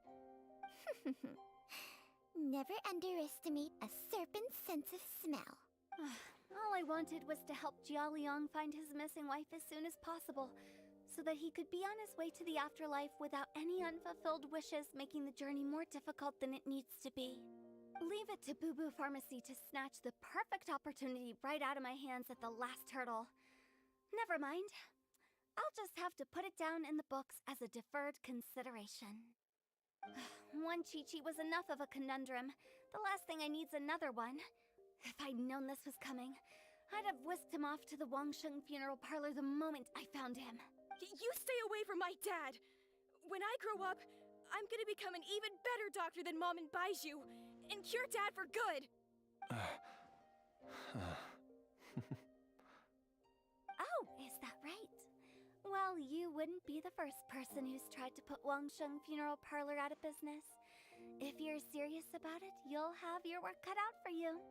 Never underestimate a serpent's sense of smell. All I wanted was to help Jialiang find his missing wife as soon as possible, so that he could be on his way to the afterlife without any unfulfilled wishes making the journey more difficult than it needs to be. Leave it to Boo Boo Pharmacy to snatch the perfect opportunity right out of my hands at the last hurdle. Never mind. I'll just have to put it down in the books as a deferred consideration. One Chi-Chi was enough of a conundrum. The last thing I need's another one. If I'd known this was coming, I'd have whisked him off to the Wangsheng funeral parlor the moment I found him. You stay away from my dad! When I grow up, I'm gonna become an even better doctor than Mom and Baizhu, and cure Dad for good! Oh, is that right? Well, Well, you wouldn't be the first person who's tried to put Wangsheng Funeral Parlor out of business. If you're serious about it, you'll have your work cut out for you.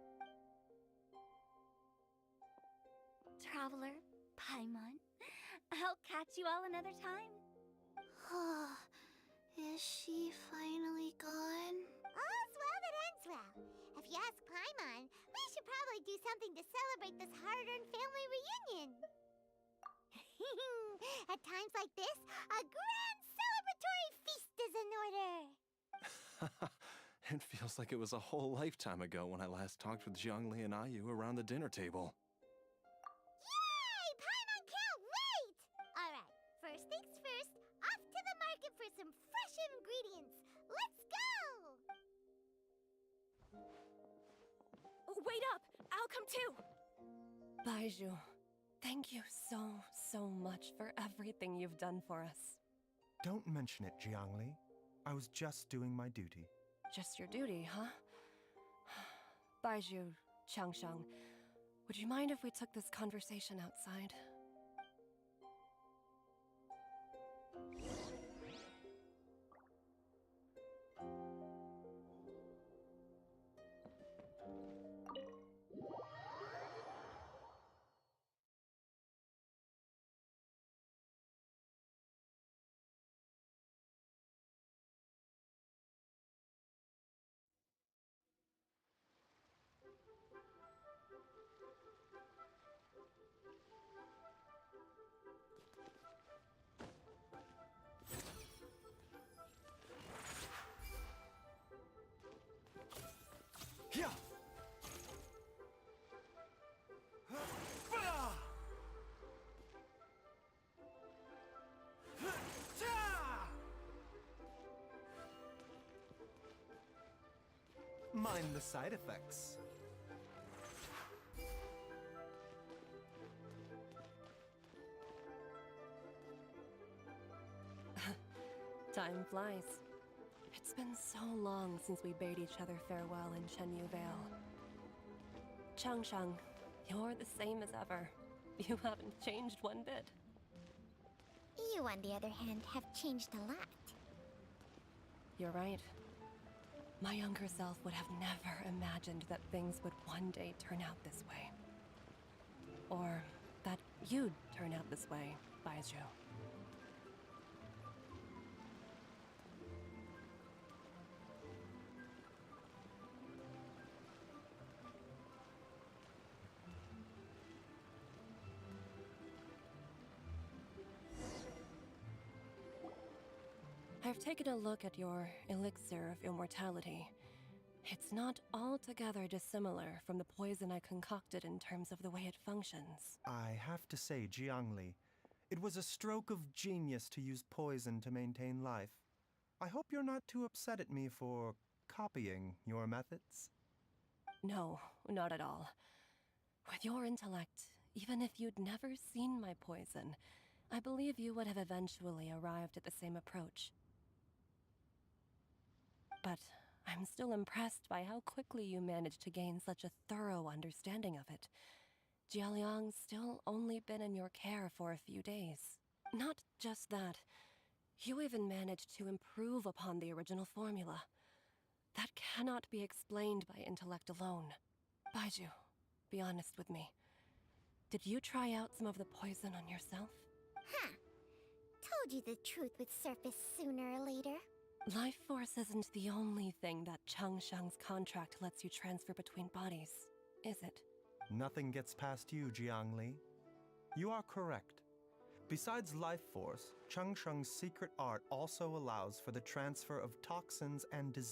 Traveler, Paimon, I'll catch you all another time. Is she finally gone? All's well that ends well. If you ask Paimon, we should probably do something to celebrate this hard-earned family reunion. At times like this, a grand celebratory feast is in order. It feels like it was a whole lifetime ago when I last talked with Jiangli and Ayu around the dinner table. Yay! Paimon can't wait! Alright, first things first, off to the market for some fresh ingredients. Let's go! Wait up! I'll come too! Baiju, thank you so much for everything you've done for us. Don't mention it, Jiangli. I was just doing my duty. Just your duty, huh? Baiju, Changsheng, would you mind if we took this conversation outside? Yeah. Mind the side effects. Time flies. It's been so long since we bade each other farewell in Chenyu Vale. Changsheng, you're the same as ever. You haven't changed one bit. You, on the other hand, have changed a lot. You're right. My younger self would have never imagined that things would one day turn out this way. Or that you'd turn out this way, Baiju. I've taken a look at your elixir of immortality. It's not altogether dissimilar from the poison I concocted in terms of the way it functions. I have to say, Jiangli, it was a stroke of genius to use poison to maintain life. I hope you're not too upset at me for copying your methods. No, not at all. With your intellect, even if you'd never seen my poison, I believe you would have eventually arrived at the same approach. But I'm still impressed by how quickly you managed to gain such a thorough understanding of it. Jialiang's still only been in your care for a few days. Not just that, you even managed to improve upon the original formula. That cannot be explained by intellect alone. Baiju, be honest with me. Did you try out some of the poison on yourself? Huh. Told you the truth would surface sooner or later. Life force isn't the only thing that Changsheng's contract lets you transfer between bodies, is it? Nothing gets past you, Jiangli. You are correct. Besides life force, Changsheng's secret art also allows for the transfer of toxins and disease.